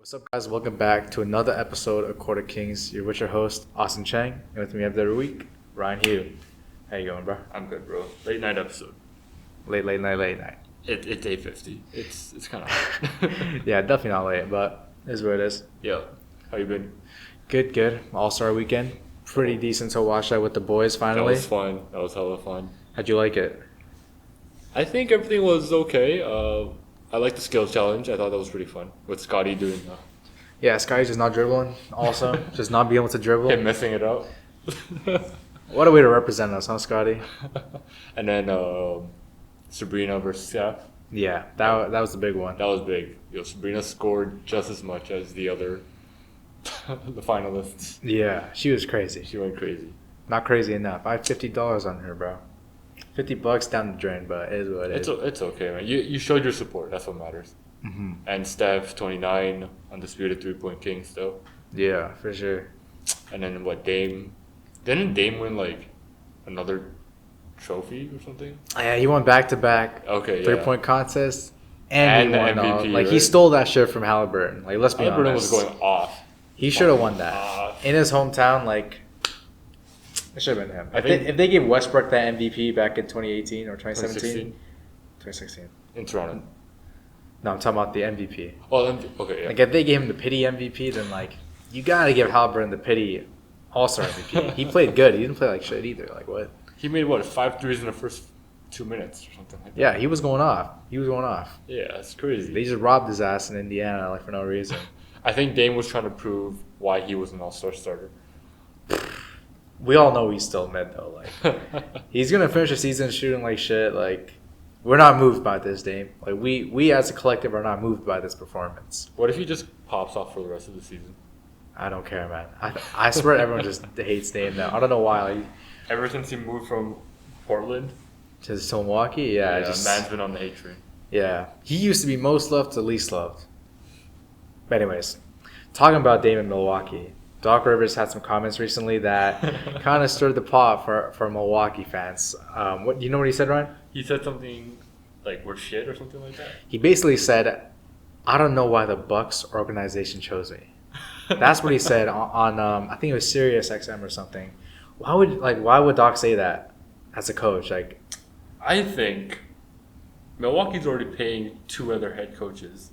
What's up, guys? Welcome back to another episode of Quarter Kings. You're with your host, Austin Chang, and with me every week, Ryan Hugh. How you going, bro? I'm good, bro. Late night episode. Late night. It's 8:50. It's kind of hard. Yeah, definitely not late, but it is what it is. Yeah. How you been? Good. All-Star weekend. Pretty decent to watch that with the boys finally. That was fun. That was hella fun. How'd you like it? I think everything was okay. I liked the skills challenge. I thought that was pretty fun. With Scotty doing Yeah, Sky's just not dribbling. Also, just not being able to dribble. him messing it up. What a way to represent us, huh, Scotty? And then Sabrina versus Steph. Yeah, that was the big one. That was big. Sabrina scored just as much as the other the finalists. Yeah, she was crazy. She went crazy. Not crazy enough. I have $50 on her, bro. $50 down the drain, but it is what it is. It's okay, man. You showed your support. That's what matters. Mm-hmm. And Steph, 29, undisputed 3-point king still. Yeah, for sure. And then Dame? Didn't Dame win like another trophy or something? Yeah, he won back-to-back Okay, 3-point contest, and he won the MVP. Like, right? he stole that shit from Halliburton. Like, let's be Halliburton honest. was going off. He should have won that in his hometown. Like, it should have been him. If they gave Westbrook that MVP back in 2018 or 2017, 2016 in Toronto. No, I'm talking about the MVP. Oh, okay, yeah. Like, if they gave him the pity MVP, then like you gotta give Halliburton the pity All-Star MVP. He played good. He didn't play like shit either. Like, what? He made 5 threes in the first 2 minutes or something like that. Yeah, he was going off. Yeah, it's crazy. They just robbed his ass in Indiana like for no reason. I think Dame was trying to prove why he was an All-Star starter. We all know he's still mid though. Like, he's gonna finish the season shooting like shit. Like, we're not moved by this, Dame. Like, we as a collective are not moved by this performance. What if he just pops off for the rest of the season? I don't care, man. I swear everyone just hates Dame now. I don't know why. Like, Ever since he moved from Portland, to Milwaukee, yeah, man's been on the hate train. Yeah, he used to be most loved to least loved. But anyways, talking about Dame in Milwaukee, Doc Rivers had some comments recently that kind of stirred the pot for Milwaukee fans. What you know what he said, Ryan? He said something like we're shit or something like that. He basically said, "I don't know why the Bucks organization chose me." That's what he said on I think it was Sirius XM or something. Why would Doc say that as a coach? Like, I think Milwaukee's already paying 2 other head coaches.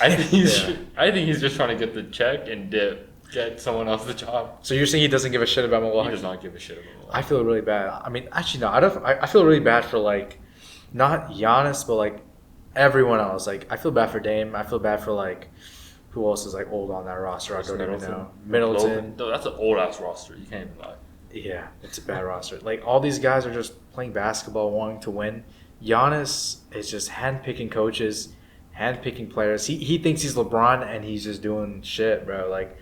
I think he's just trying to get the check and get someone else the job. so you're saying he doesn't give a shit about Milwaukee? He does not give a shit about Milwaukee. I feel really bad. I mean, actually, no. I feel really bad for like, not Giannis, but like everyone else. Like, I feel bad for Dame. I feel bad for like, who else is like old on that roster? I don't even know. Middleton. No, that's an old ass roster. You can't even lie. Yeah, it's a bad roster. Like, all these guys are just playing basketball, wanting to win. Giannis is just handpicking coaches, handpicking players. He thinks he's LeBron and he's just doing shit, bro. Like,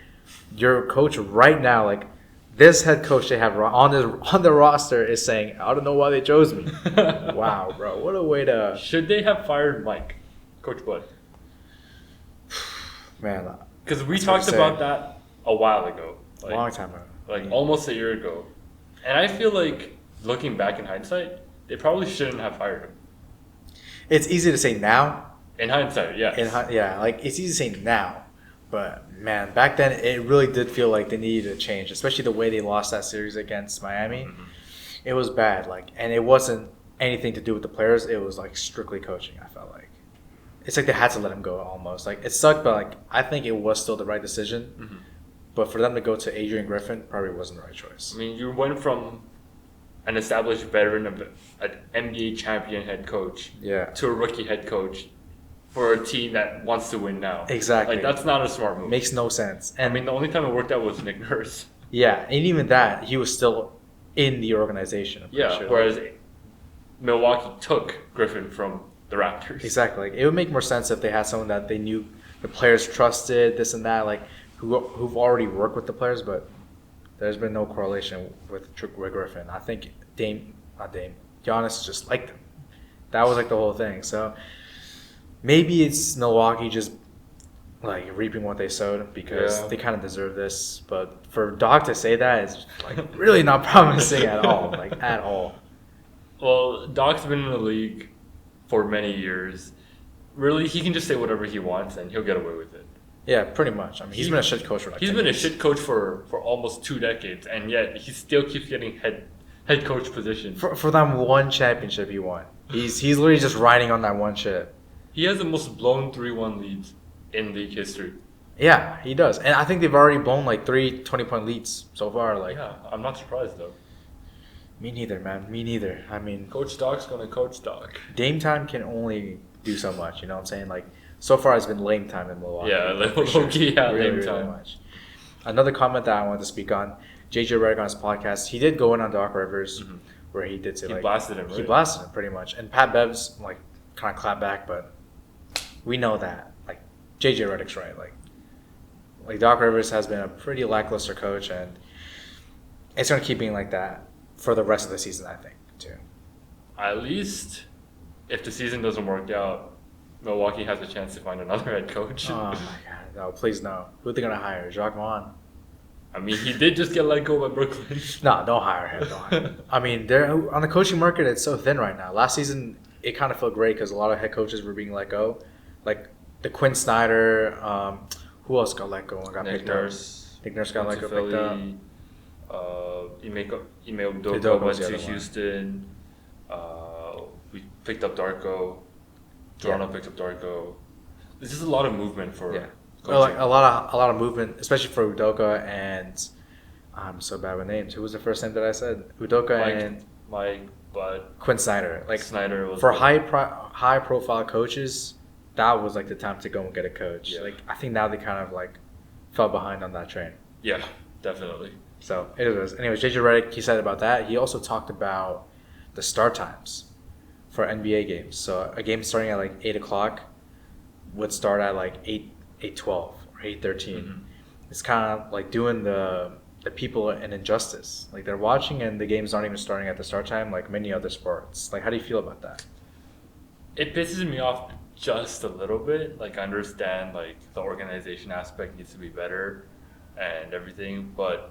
your coach right now, like, this head coach they have on the roster is saying, I don't know why they chose me. Wow, bro. What a way to... Should they have fired Mike, Coach Bud? Man, because we talked about that a while ago. Like, long time ago. Like, almost a year ago. And I feel like, looking back in hindsight, they probably shouldn't have fired him. It's easy to say now. In hindsight, yes. Yeah, like, it's easy to say now. But, man, back then, it really did feel like they needed a change, especially the way they lost that series against Miami. Mm-hmm. It was bad, like, and it wasn't anything to do with the players. It was, like, strictly coaching, I felt like. It's like they had to let him go almost. Like, it sucked, but, like, I think it was still the right decision. Mm-hmm. But for them to go to Adrian Griffin probably wasn't the right choice. I mean, you went from an established veteran, an NBA champion head coach, to a rookie head coach for a team that wants to win now. Exactly. Like, that's not a smart move. Makes no sense. And I mean, the only time it worked out was Nick Nurse. Yeah, and even that, he was still in the organization. Yeah, sure. Whereas Milwaukee took Griffin from the Raptors. Exactly. Like, it would make more sense if they had someone that they knew the players trusted, this and that, like, who've already worked with the players, but there's been no correlation with Griffin. I think Giannis just liked him. That was like the whole thing. So maybe it's Milwaukee just like reaping what they sowed because they kind of deserve this. But for Doc to say that is like really not promising at all, like at all. Well, Doc's been in the league for many years. Really, he can just say whatever he wants and he'll get away with it. Yeah, pretty much. I mean, he's been a shit coach for like He's 10 been a years. shit coach for almost 2 decades, and yet he still keeps getting head coach position. For that one championship he won. He's literally just riding on that one ship. He has the most blown 3-1 leads in league history. Yeah, he does. And I think they've already blown like 3 20-point leads so far. Like, Yeah, I'm not surprised though. me neither, man. Me neither. I mean, Coach Doc's gonna coach Doc. Dame time can only do so much. You know what I'm saying? Like, so far it's been lame time in Milwaukee. Yeah, for low-key, yeah, lame really time. much. Another comment that I wanted to speak on, JJ Redick on his podcast, he did go in on Doc Rivers, where he did say He like blasted him, right? he blasted him pretty much, and Pat Bev's like kind of clapped back, but we know that like JJ Redick's right, like Doc Rivers has been a pretty lackluster coach, and it's gonna keep being like that for the rest of the season, I think too. At least, if the season doesn't work out, Milwaukee has a chance to find another head coach. Oh my god, no, please no. Who are they gonna hire? Jacques Vaughn? I mean, he did just get let go by Brooklyn. No, don't hire him. Don't hire him. I mean, they're on the coaching market. It's so thin right now. Last season, it kind of felt great because a lot of head coaches were being let go, like the Quinn Snyder. Who else got let go and got Nick picked Nurse. up? Nick Nurse got let go, Philly, picked up. Ime Udoka Udoka went was the to other one. Houston. We picked up Darko. Toronto Yeah. picked up Darko. There's just a lot of movement for Yeah, coaching. well, like a lot of movement, especially for Udoka and I'm so bad with names. Who was the first name that I said? Udoka and Mike, but Quinn Snyder. Like Snyder was for the- high profile coaches, that was like the time to go and get a coach. Yeah. Like I think now they kind of like fell behind on that train. Yeah, definitely. So it is. Anyways, JJ Redick, he said about that. He also talked about the start times for NBA games. So a game starting at like 8 o'clock would start at like 8:12 or 8:13. Mhm. It's kind of like doing the people an injustice. Like they're watching and the game's not even starting at the start time like many other sports. Like how do you feel about that? It pisses me off just a little bit. Like I understand like the organization aspect needs to be better and everything, but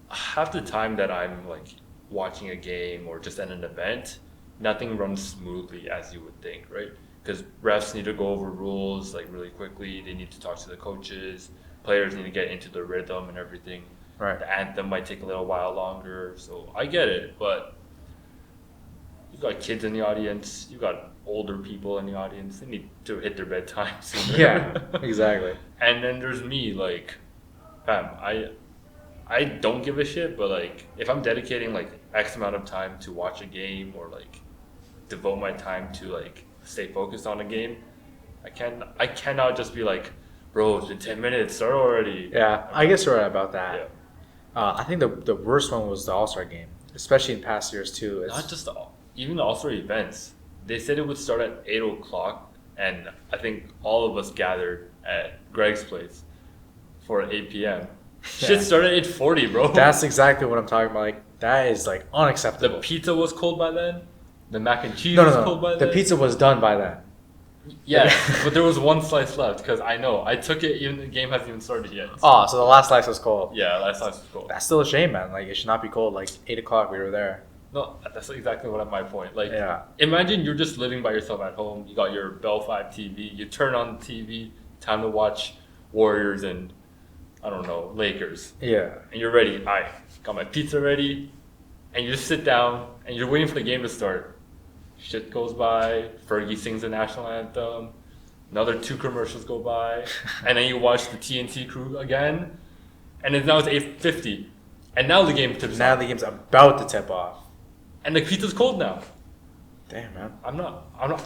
half the time that I'm like watching a game or just at an event, nothing runs smoothly as you would think, right? Because refs need to go over rules like really quickly. They need to talk to the coaches. Players need to get into the rhythm and everything. Right. The anthem might take a little while longer, so I get it. But you got kids in the audience. You got older people in the audience. They need to hit their bedtime sooner. Yeah, exactly. And then there's me, like, fam, I don't give a shit, but like if I'm dedicating like X amount of time to watch a game or like devote my time to like stay focused on a game, I cannot just be like, bro, it's been 10 minutes, start already. Yeah, I guess you're right about that. Yeah. I think the worst one was the All-Star game, especially in past years too. It's, Not just even the All-Star events. They said it would start at 8 o'clock, and I think all of us gathered at Greg's place for 8 p.m. Shit started at 8:40, bro. That's exactly what I'm talking about. Like that is like The unacceptable. pizza was cold by then. The mac and cheese No, was no, cold by no. then. The pizza was done by then. Yeah, but there was one slice left because I know I took it. Even the game hasn't even started yet. Oh, so the last slice was cold. Yeah, last slice was cold. That's still a shame, man. Like it should not be cold. Like 8 o'clock, we were there. No, that's exactly what my point. Like, Yeah. imagine you're just living by yourself at home. You got your Bell 5 TV. You turn on the TV. Time to watch Warriors and I don't know Lakers. Yeah. And you're ready. I got my pizza ready, and you just sit down and you're waiting for the game to start. Shit goes by. Fergie sings the national anthem. Another 2 commercials go by, and then you watch the TNT crew again, and now it's 8:50, and now the game tips Now off. the game's about to tip off. And the pizza's cold now. Damn, man. I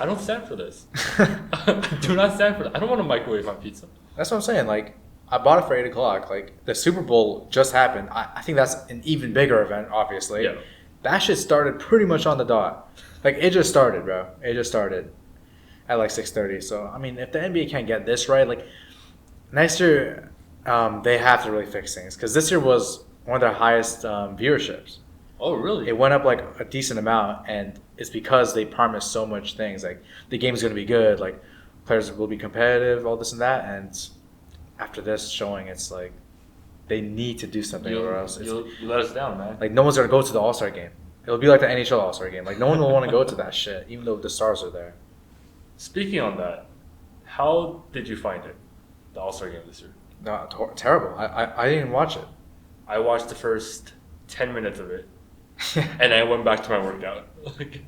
don't stand for this. I do not stand for that. I don't want to microwave my pizza. That's what I'm saying. Like I bought it for 8 o'clock. Like the Super Bowl just happened. I think that's an even bigger event, obviously. Yeah. That shit started pretty much on the dot. Like it just started, bro. It just started at like 6:30. So I mean, if the NBA can't get this right, like next year, they have to really fix things because this year was one of their highest viewerships. Oh, really? It went up like a decent amount, and it's because they promised so much things. Like the game's gonna be good, like players will be competitive, all this and that. And after this showing, it's like they need to do something, or else it's, you let us down, man. like no one's gonna go to the All-Star game. It'll be like the NHL All-Star game. Like no one will want to go to that shit, even though the stars are there. Speaking on that, How did you find it? The All-Star game this year. No, terrible. I didn't even watch it. I watched the first 10 minutes of it, and I went back to my workout.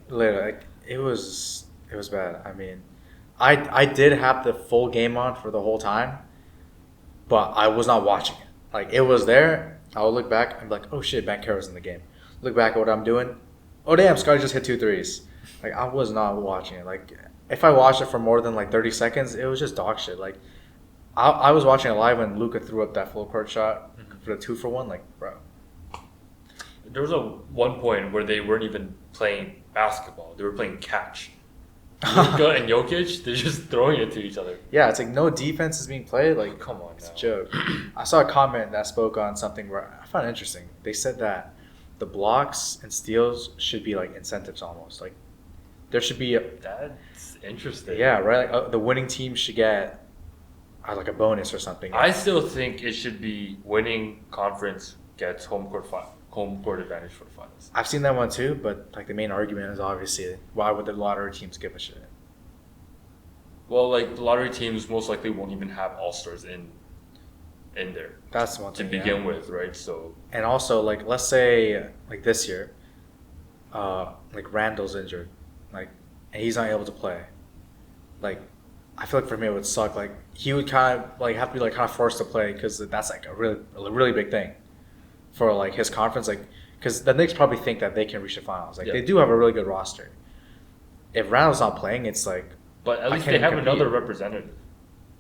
Literally, like, it was bad. I mean, I did have the full game on for the whole time, but I was not watching it. Like, it was there. I would look back and be like, oh shit, Bankero's in the game. Look back at what I'm doing. Oh damn, Scotty just hit 2 threes. Like, I was not watching it. Like, if I watched it for more than like 30 seconds, it was just dog shit. Like, I was watching it live when Luka threw up that full court shot for the 2-for-1. Like, bro. There was one point where they weren't even playing basketball; they were playing catch. Luka and Jokic, they're just throwing it to each other. Yeah, it's like no defense is being played. Like, Come on, it's now. a joke. I saw a comment that spoke on something where I found it interesting. They said that the blocks and steals should be like incentives almost. Like, there should be That's interesting. yeah, right. Like, the winning team should get like a bonus or something. I still think it should be winning conference gets home court advantage for the finals. I've seen that one too, but like the main argument is obviously why would the lottery teams give a shit? Well, like the lottery teams most likely won't even have all-stars in there That's one to thing. begin with, right? So And also, like, let's say like this year, like Randall's injured, like, and he's not able to play. Like, I feel like for me it would suck. Like, he would kind of like have to be like kind of forced to play because that's like a really big thing for like his conference. Like, because the Knicks probably think that they can reach the finals. Like, Yeah. they do have a really good roster. If Randall's not playing, it's like, but at I least can't they have compete. another representative.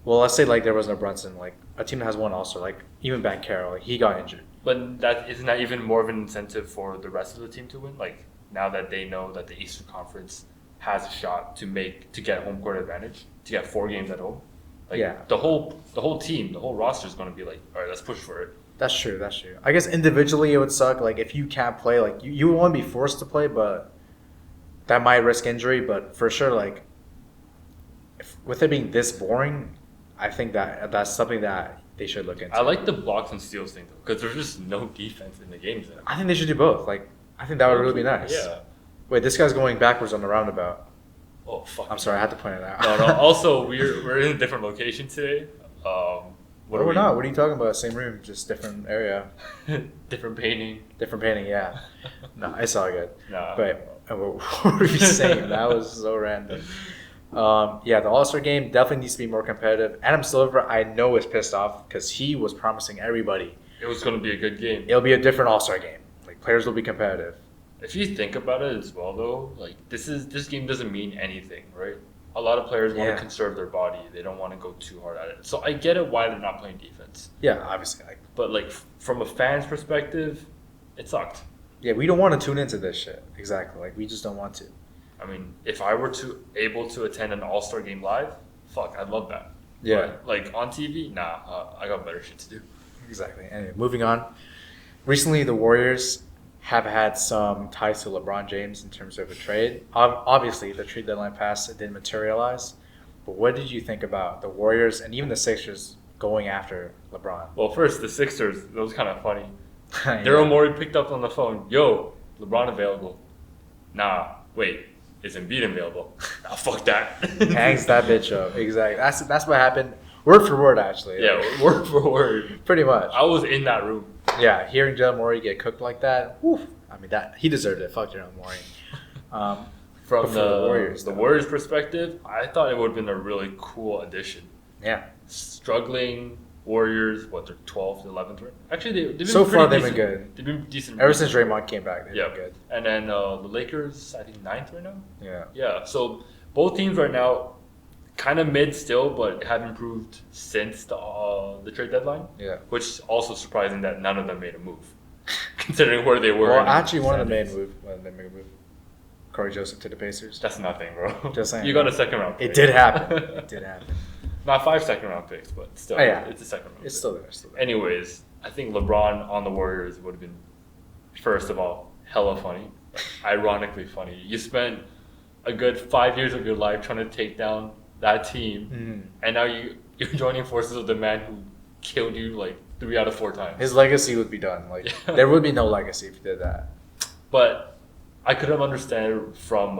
well, let's say like there was no Brunson, like a team that has one All-Star, like even Banchero, like he got injured. But isn't that even more of an incentive for the rest of the team to win? Like now that they know that the Eastern Conference has a shot to get home court advantage, to get 4 games at home. Like Yeah. the whole team, the whole roster is going to be like, all right, let's push for it. That's true. That's true. I guess individually it would suck. Like if you can't play, like you would want to be forced to play, but that might risk injury. But for sure, like with it being this boring, I think that that's something that they should look into. I like the blocks and steals thing though, because there's just no defense in the games. I think they should do both. Like I think that would really be nice. Yeah. Wait, this guy's going backwards on the roundabout. Oh fuck. I'm sorry, I had to point it out. No. Also, we're in a different location today. What are we not? What are you talking about? Same room, just different area, Different painting. different painting. Yeah. No, it's all good. Nah. But what were we saying? That was so random. Yeah, the All-Star game definitely needs to be more competitive. Adam Silver, I know, is pissed off because he was promising everybody It was going to be a good game. it'll be a different All-Star game. Like players will be competitive. If you think about it as well, though, like this game doesn't mean anything, right? A lot of players want Yeah. to conserve their body; they don't want to go too hard at it. So I get it why they're not playing defense, Yeah, obviously. Like, but like from a fan's perspective, it sucked. yeah, we don't want to tune into this shit. Exactly. Like we just don't want to. I mean, if I were able to attend an All-Star game live, fuck, I'd love that. Yeah. But, like on TV, nah, I got better shit to do. Exactly. Anyway, moving on. Recently, the Warriors have had some ties to LeBron James in terms of a trade. Obviously, the trade deadline passed, it didn't materialize. But what did you think about the Warriors and even the Sixers going after LeBron? Well, first the Sixers, that was kind of funny. Yeah. Daryl Morey picked up on the phone. Yo, LeBron available? Nah, wait, is Embiid available? Nah, fuck that. Hangs that bitch up. Exactly. That's what happened. Word for word, actually. Yeah, word for word. Pretty much. I was in that room. Yeah, hearing Daryl Morey get cooked like that, whew, I mean, that he deserved it. Fuck Daryl Morey. From But for the Warriors, the though. Warriors' perspective, I thought it would have been a really cool addition. Yeah. Struggling Warriors, what, they're 12th, 11th, right? Actually, they've been So far, pretty they've been decent. good. They've been decent. Ever since Draymond came back, they've Yeah. been good. And then the Lakers, I think 9th right now? Yeah. Yeah, so both teams right now kind of mid still, but have improved since the trade deadline. Yeah. Which is also surprising that none of them made a move, considering where they were. Well, in actually, one of the them made a standings. move. One of them made a move. Corey Joseph to the Pacers. That's nothing, bro. Just saying. You got a second round pick. It did happen. It did happen. Not 5 second round picks, but still, Oh, yeah. it's a second round. It's pick. still there. Still there. Anyways, I think LeBron on the Warriors would have been, first of all, hella funny, ironically funny. You spent a good 5 years of your life trying to take down that team, Mhm. and now you're joining forces with the man who killed you like 3 out of 4 times. His legacy would be done. Like there would be no legacy if he did that. But I could have understood from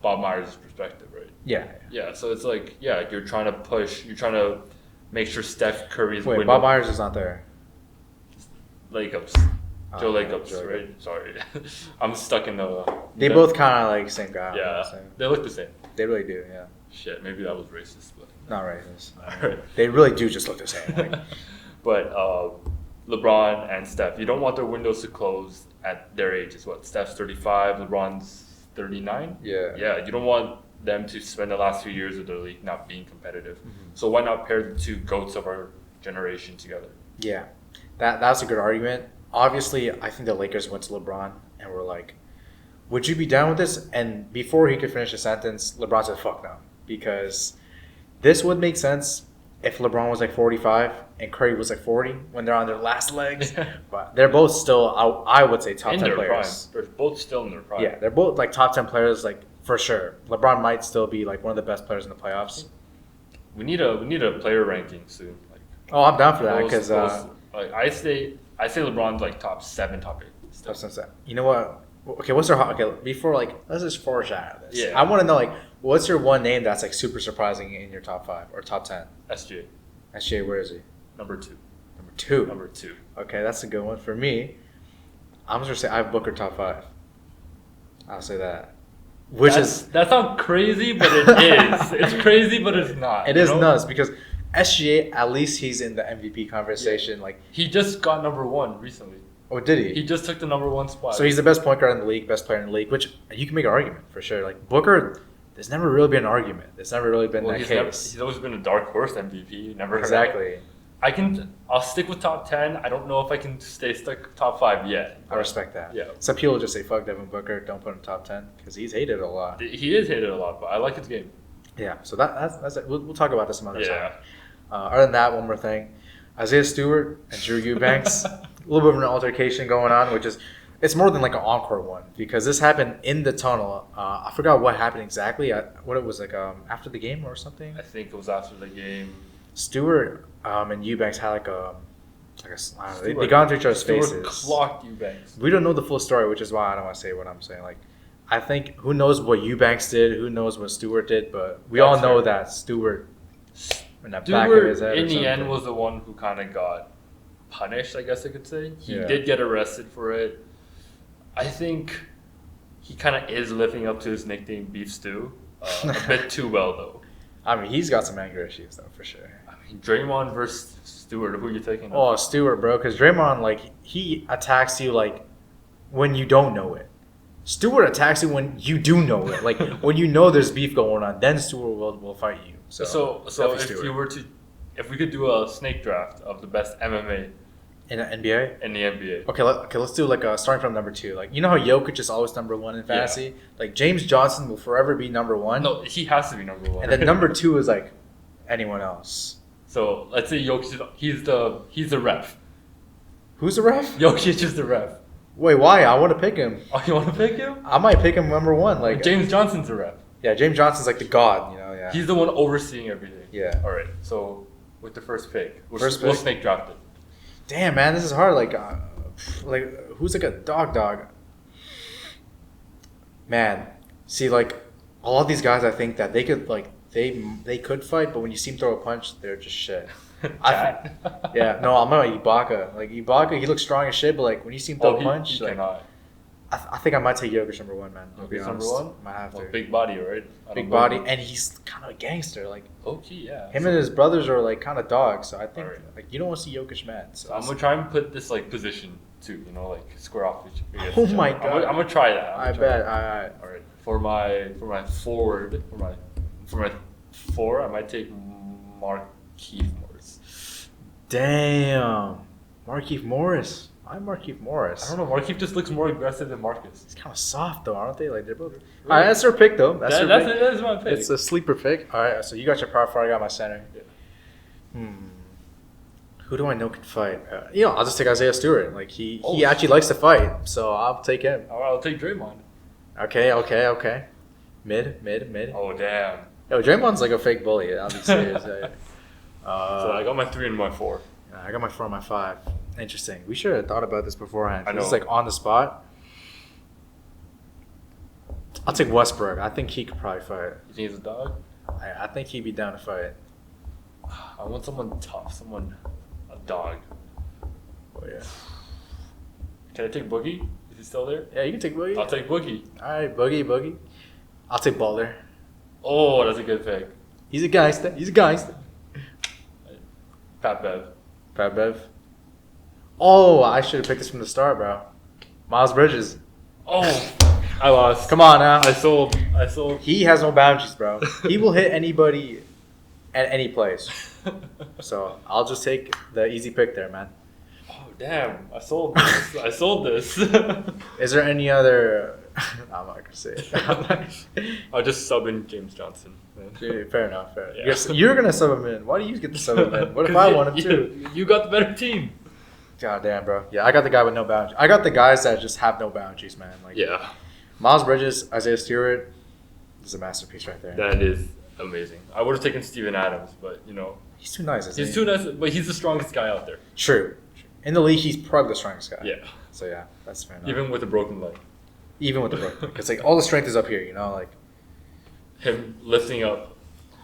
Bob Myers' perspective, right? Yeah. Yeah, so it's like, yeah, you're trying to make sure Steph Curry's Wait, window. Bob Myers is not there. Lakeups. Oh, Joe okay, Lakeups, Joe right? Sorry. I'm stuck in the... They both kind of like same guy. Yeah, they look the same. They really do, yeah. Shit, maybe that was racist, but... Not racist. Alright. They really do just look the same. Like, But LeBron and Steph, you don't want their windows to close at their ages. What? Steph's 35, LeBron's 39? yeah. Yeah, you don't want them to spend the last few years of the league not being competitive. So why not pair the two GOATs of our generation together? Yeah. That's a good argument. Obviously, I think the Lakers went to LeBron and were like, would you be down with this? And before he could finish the sentence, LeBron said, fuck no. Because this would make sense if LeBron was like 45 and Curry was like 40 when they're on their last legs. But they're both still, I would say, top In 10 their players. prime. They're both still in their prime. Yeah, they're both like top 10 players, like for sure. LeBron might still be like one of the best players in the playoffs. We need a player ranking soon. Like, Oh, I'm down for that because like I say LeBron's like top 7, top 8. top 10. You know what? Okay, what's our okay? Before like, let's just foreshadow this. Yeah. I want to know like, what's your one name that's like super surprising in your top 5 or top 10? SJ, SJ, where is he? number 2. Number 2. Number 2. Okay, that's a good one for me. I'm just gonna say I have Booker top 5. I'll say that. That's not crazy, but it is. It's crazy, but it's not. It is nuts because SGA, at least he's in the MVP conversation. Yeah. Like he just got number 1 recently. Oh, did he? He just took the number 1 spot. So he's the best point guard in the league, best player in the league, which you can make an argument for sure. Like Booker, there's never really been an argument. There's never really been that case. He's always been a dark horse MVP. Never exactly. I'll stick with top 10. I don't know if I can stay stuck top 5 yet. I respect that. Yeah. Some people just say fuck Devin Booker, don't put him top 10 because he's hated a lot. He is hated a lot, but I like his game. Yeah. So that's it. We'll talk about this some other time. Yeah. Other than that, one more thing. Isaiah Stewart and Drew Eubanks, a little bit of an altercation going on, which is, it's more than like an encore one because this happened in the tunnel. I forgot what happened exactly. What it was like after the game or something. I think it was after the game. Stewart and Eubanks had like a I don't know, they got into each other's faces. Stewart clocked Eubanks. We don't know the full story, which is why I don't want to say what I'm saying. Like, I think who knows what Eubanks did, who knows what Stewart did, but we all know that Stewart in the back of his head. In the end, was the one who kind of got punished, I guess I could say. He did get arrested for it. I think he kind of is living up to his nickname, Beef Stew, a bit too well though. I mean, he's got some anger issues though, for sure. I mean, Draymond versus Stewart, who are you taking? Oh, Stewart, bro, because Draymond, like, he attacks you like when you don't know it. Stewart attacks you when you do know it. Like when you know there's beef going on, then Stewart will fight you. So if we could do a snake draft of the best MMA in the NBA. In the NBA. Okay, let's do like starting from number 2. Like you know how Jokic is always number 1 in fantasy. Yeah. Like James Johnson will forever be number 1. No, he has to be number 1. And then number 2 is like anyone else. So let's say Jokic, he's the ref. Who's the ref? Jokic is the ref. Wait, why? I want to pick him. Oh, you want to pick him? I might pick him number 1. Like James Johnson's the ref. Yeah, James Johnson's like the god, you know. Yeah. He's the one overseeing everything. Yeah. All right. So with the first pick, we'll pick? snake draft it. Damn, man, this is hard. Like who's like a dog? Man, see, like all of these guys, I think that they could like they could fight, but when you see them throw a punch, they're just shit. Yeah, no, I'm not Ibaka. Like Ibaka, he looks strong as shit, but like when you see him throw a punch, he like, cannot. I think I might take Jokic number 1, man. I'll be Jokic honest. number 1? Might have to. Well, big body, right? Big body, and he's kind of a gangster. Like okay, yeah. Him and his brothers are like kind of dogs, so I think right. like you don't want to see Jokic mad. So I'm gonna try and put this like position too, you know, like square off each. Oh my god! I'm gonna try that. I bet. All right. For my forward, for my 4, I might take Markieff Morris. Damn, Markieff Morris. I'm Markieff Morris. I don't know. Markieff just looks more aggressive than Marcus. He's kind of soft though, aren't they? Like they're both. All right, that's their pick though. That's my pick. It's a sleeper pick. All right, so you got your power forward. I got my center. Yeah. Who do I know can fight? I'll just take Isaiah Stewart. Like he actually likes to fight, so I'll take him. All right, I'll take Draymond. Okay. Mid. Oh damn. Yo, Draymond's like a fake bully. I'll be serious. So I got my 3 and my 4. I got my 4 and my 5. Interesting. We should have thought about this beforehand. I know. It's like on the spot. I'll take Westbrook. I think he could probably fight. You think he's a dog? I think he'd be down to fight. I want someone tough, a dog. Oh yeah. Can I take Boogie? Is he still there? Yeah, you can take Boogie. I'll take Boogie. All right, Boogie. I'll take Butler. Oh, that's a good pick. He's a gangster. Pat Bev. Pat Bev. Oh, I should have picked this from the start, bro. Miles Bridges. Oh, I lost. Come on now. I sold. He has no boundaries, bro. He will hit anybody at any place. So I'll just take the easy pick there, man. Oh, damn. I sold this. Is there any other... I'm not going to say it. I'll just sub in James Johnson. Fair enough. Yeah. You're going to sub him in. Why do you get to sub him in? What if I want him too? You got the better team. God damn, bro. Yeah, I got the guy with no boundaries. I got the guys that just have no boundaries, man. Like, Yeah. Miles Bridges, Isaiah Stewart, is a masterpiece right there. That is amazing. I would have taken Steven Adams, but, He's too nice, isn't he? he's too nice, but he's the strongest guy out there. True. In the league, he's probably the strongest guy. Yeah. So, yeah, that's fair enough. Even with a broken leg. Even with the broken leg. Because, like, all the strength is up here, like... Him lifting up.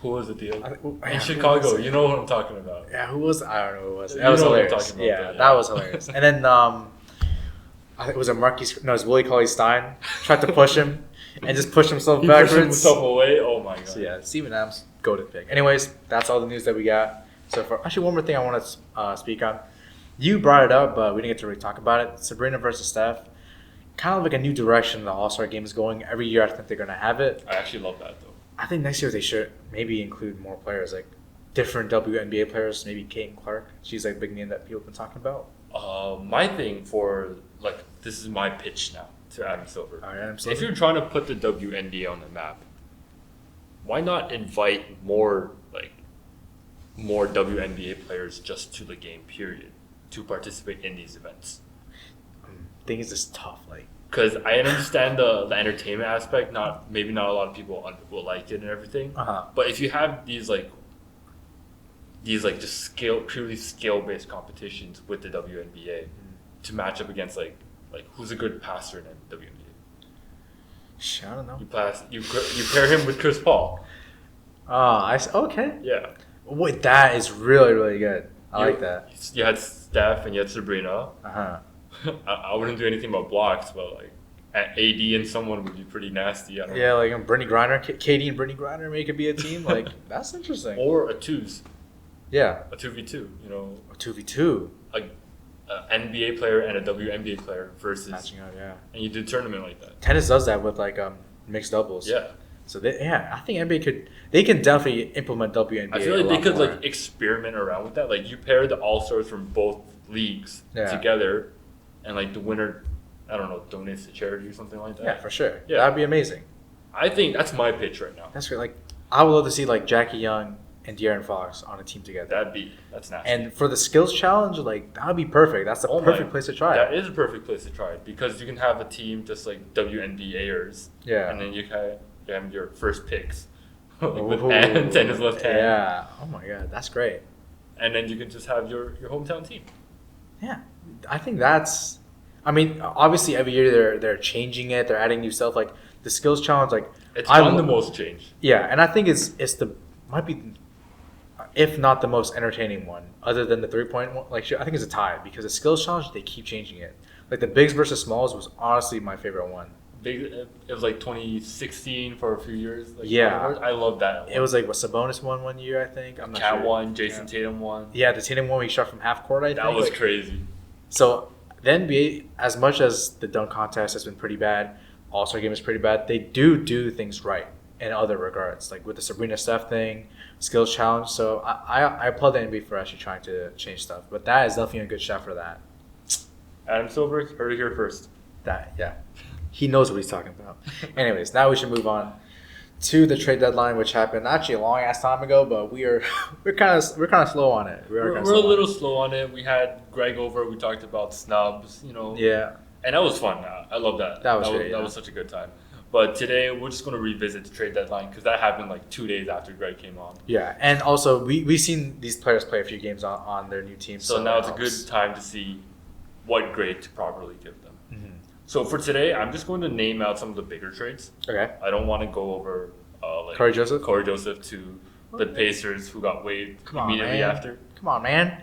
Who was the deal? Yeah, In Chicago, you know what I'm talking about. Yeah, who was... I don't know who it was. You That was know what I'm hilarious. talking about, Yeah, though, yeah. that was hilarious. And then, I think it was it was Willie Cauley-Stein. Tried to push him and just pushed himself He backwards. pushed himself away. Oh my god. So, yeah, Steven Adams, go-to pick. Anyways, that's all the news that we got so far. Actually, one more thing I want to speak on. You brought it up, but we didn't get to really talk about it. Sabrina versus Steph. Kind of like a new direction the All-Star game is going. Every year I think they're going to have it. I actually love that though. I think next year they should maybe include more players, like different WNBA players, maybe Caitlin Clark. She's like a big name that people have been talking about. My thing for this is my pitch now to Adam Silver. All right, Adam If Silver. you're trying to put the WNBA on the map, why not invite more WNBA players just to the game period to participate in these events? Thing is just tough, like. Because I understand the entertainment aspect. Maybe not a lot of people will like it and everything. But if you have these just purely scale based competitions with the WNBA to match up against like who's a good passer in the WNBA? I don't know. You pair him with Chris Paul. Okay. Yeah. Wait, that is really, really good. I like that. You had Steph and you had Sabrina. I wouldn't do anything about blocks, but AD and someone would be pretty nasty. I don't know. Yeah, like Brittany Griner, Katie and Brittany Griner make it be a team. Like, that's interesting. Or a twos. Yeah. A 2v2, A 2v2. An NBA player and a WNBA player versus Matching up, yeah. And you do a tournament like that. Tennis does that with mixed doubles. Yeah. So I think NBA they can definitely implement WNBA. I feel like they could experiment around with that. Like you pair the all-stars from both leagues together, and the winner, I don't know, donates to charity or something like that. Yeah, for sure. Yeah. That'd be amazing. I think that's my pitch right now. That's great. I would love to see Jackie Young and De'Aaron Fox on a team together. That's nasty. And for the skills challenge, that would be perfect. That's the perfect place to try it. That is a perfect place to try it because you can have a team just like WNBAers. Yeah. And then you have your first picks with hands and his left hand. Yeah. Oh my god, that's great. And then you can just have your hometown team. Yeah, I think that's. I mean, obviously every year they're changing it. They're adding new stuff. Like the skills challenge, it's the most change. Yeah, and I think it's might be, if not the most entertaining one, other than the 3-point one. I think it's a tie because the skills challenge they keep changing it. Like the bigs versus smalls was honestly my favorite one. It was 2016 for a few years. Yeah, I love that one. It was what Sabonis won 1 year, I think. I'm not Cat sure. won, Jason Tatum won. Yeah, the Tatum one he shot from half court. I think that was crazy. So the NBA, as much as the dunk contest has been pretty bad, All-Star game is pretty bad. They do things right in other regards, like with the Sabrina Steph thing, skills challenge. So I applaud the NBA for actually trying to change stuff. But that is definitely a good shot for that. Adam Silver, heard it here first. He knows what he's talking about. Anyways, now we should move on to the trade deadline, which happened actually a long ass time ago, but we're kind of slow on it. We're a little slow on it. We had Greg over. We talked about snubs, Yeah. And that was fun. I love that. That was great. That was such a good time. But today we're just going to revisit the trade deadline because that happened 2 days after Greg came on. Yeah, and also we've seen these players play a few games on their new teams. So now it's a good time to see what grade to properly give them. Mm-hmm. So for today, I'm just going to name out some of the bigger trades. Okay. I don't want to go over Corey Joseph? Corey Joseph to the Pacers, who got waived Come on, immediately man. after. Come on, man.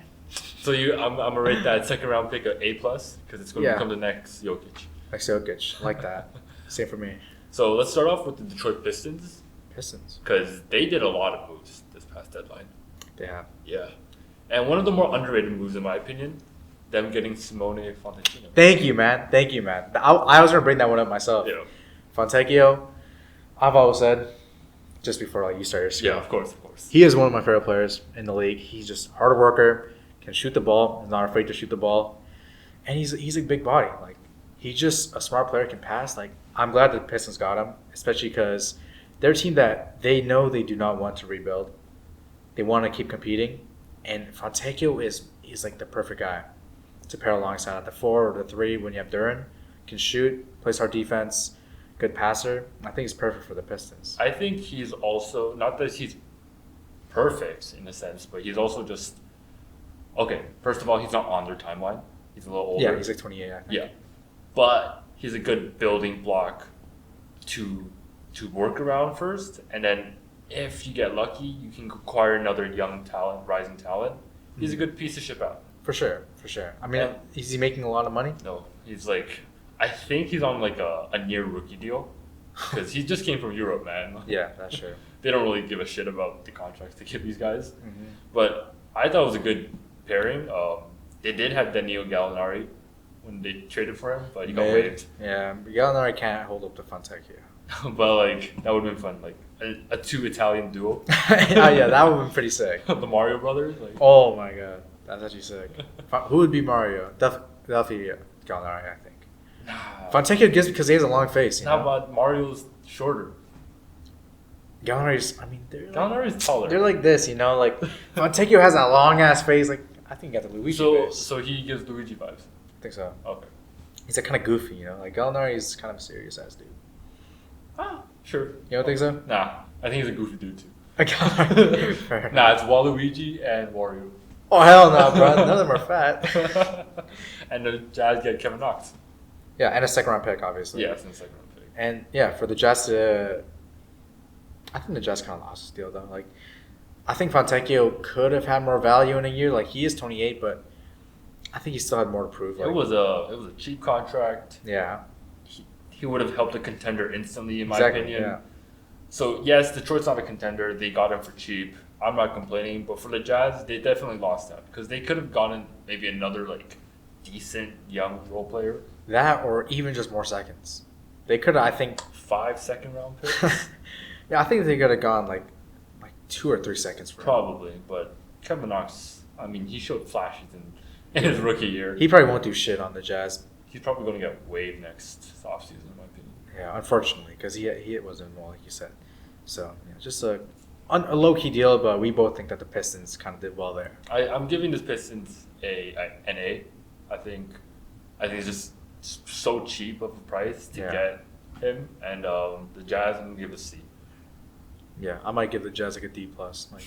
So I'm gonna rate that second round pick a A plus because it's going to become the next Jokic. Next Jokic. I like that. Same for me. So let's start off with the Detroit Pistons Pistons. because they did a lot of moves this past deadline. They have. Yeah, and one of the more underrated moves, in my opinion, them getting Simone Fontecchio. Thank you, man. Thank you, man. I was gonna bring that one up myself. Yeah. Fontecchio, I've always said, just before like you start your skill. Yeah, of course. He is one of my favorite players in the league. He's just a hard worker, can shoot the ball, is not afraid to shoot the ball, and he's a big body. Like he's just a smart player, can pass. Like I'm glad the Pistons got him, especially because they're a team that they know they do not want to rebuild. They want to keep competing, and Fontecchio is like the perfect guy to pair alongside at the 4 or the 3 when you have Duran. Can shoot, plays hard defense, good passer. I think he's perfect for the Pistons. I think he's also, not that he's perfect in a sense, but he's also just, okay, first of all, he's not on their timeline. He's a little older. Yeah, he's like 28, I think. Yeah. But he's a good building block to work around first, and then if you get lucky, you can acquire another young talent, rising talent. He's a good piece to ship out. For sure. I mean, is he making a lot of money? No, he's like, I think he's on like a near rookie deal because he just came from Europe, man. Yeah, that's true. They don't really give a shit about the contracts they give these guys. Mm-hmm. But I thought it was a good pairing. They did have Danilo Gallinari when they traded for him, but he got waived. Yeah, Gallinari can't hold up to Fontecchio. But like that would have been fun, like a two Italian duo. Oh yeah, that would have been pretty sick. The Mario brothers. Like. Oh my god, that's actually sick. Who would be Mario? Definitely Gallinari, I think. Nah. Fontecchio gives because he has a long face. You How know? about Mario's shorter? Gallinari's. I mean, they're like, Gallinari's taller. they're like this, you know. Like Fontecchio has that long ass face. Like I think he got the Luigi face. So he gives Luigi vibes. I think so. Okay. He's like kind of goofy, you know. Like Gallinari's kind of a serious ass dude. Ah, sure. You don't think so? Nah, I think he's a goofy dude too. Gallinari. Fair Nah, enough. it's Waluigi and Wario. Oh hell no, bro! None of them are fat. And the Jazz get Kevin Knox. Yeah, and a second round pick, obviously. Yeah, it's in the second round pick. And yeah, for the Jazz, I think the Jazz kind of lost this deal though. Like, I think Fontecchio could have had more value in a year. Like he is 28, but I think he still had more to prove. Like, It was a cheap contract. yeah, He would have helped a contender instantly, in my exactly. opinion. Yeah, So yes, Detroit's not a contender. They got him for cheap. I'm not complaining, but for the Jazz, they definitely lost out because they could have gotten maybe another like decent young role player. that or even just more seconds. They could have, I think. 5 second round picks, Yeah, I think they could have gone like 2 or 3 seconds for him. probably. But Kevin Knox, I mean, he showed flashes in his rookie year. He probably won't do shit on the Jazz. He's probably going to get waived next offseason, in my opinion. Yeah, unfortunately, because he wasn't involved, like you said. So yeah, just a low key deal, but we both think that the Pistons kind of did well there. I'm giving this Pistons an A. I think it's just so cheap of a price to get him, and the Jazz I'm gonna give a C. Yeah, I might give the Jazz like a D plus. Like,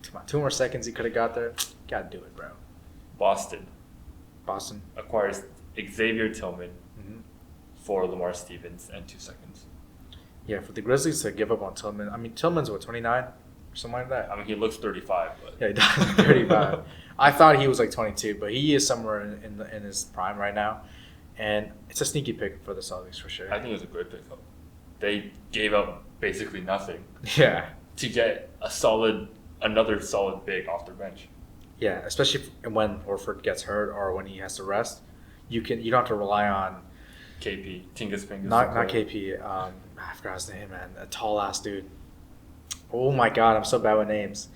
come on, 2 more seconds he could have got there. Gotta do it, bro. Boston acquires Xavier Tillman Mm-hmm. for Lamar Stevens and 2 seconds. Yeah, for the Grizzlies to give up on Tillman. I mean, Tillman's what, 29 or something like that. I mean, he looks 35, but Yeah, he does 35. I thought he was like 22, but he is somewhere in his prime right now, and it's a sneaky pick for the Celtics for sure. I think it was a great pickup. They gave up basically nothing Yeah, to get another solid big off their bench. yeah, especially when Horford gets hurt or when he has to rest. You don't have to rely on KP, Tingus Fingers. not KP. I forgot his name, man. A tall ass dude. Oh my god, I'm so bad with names.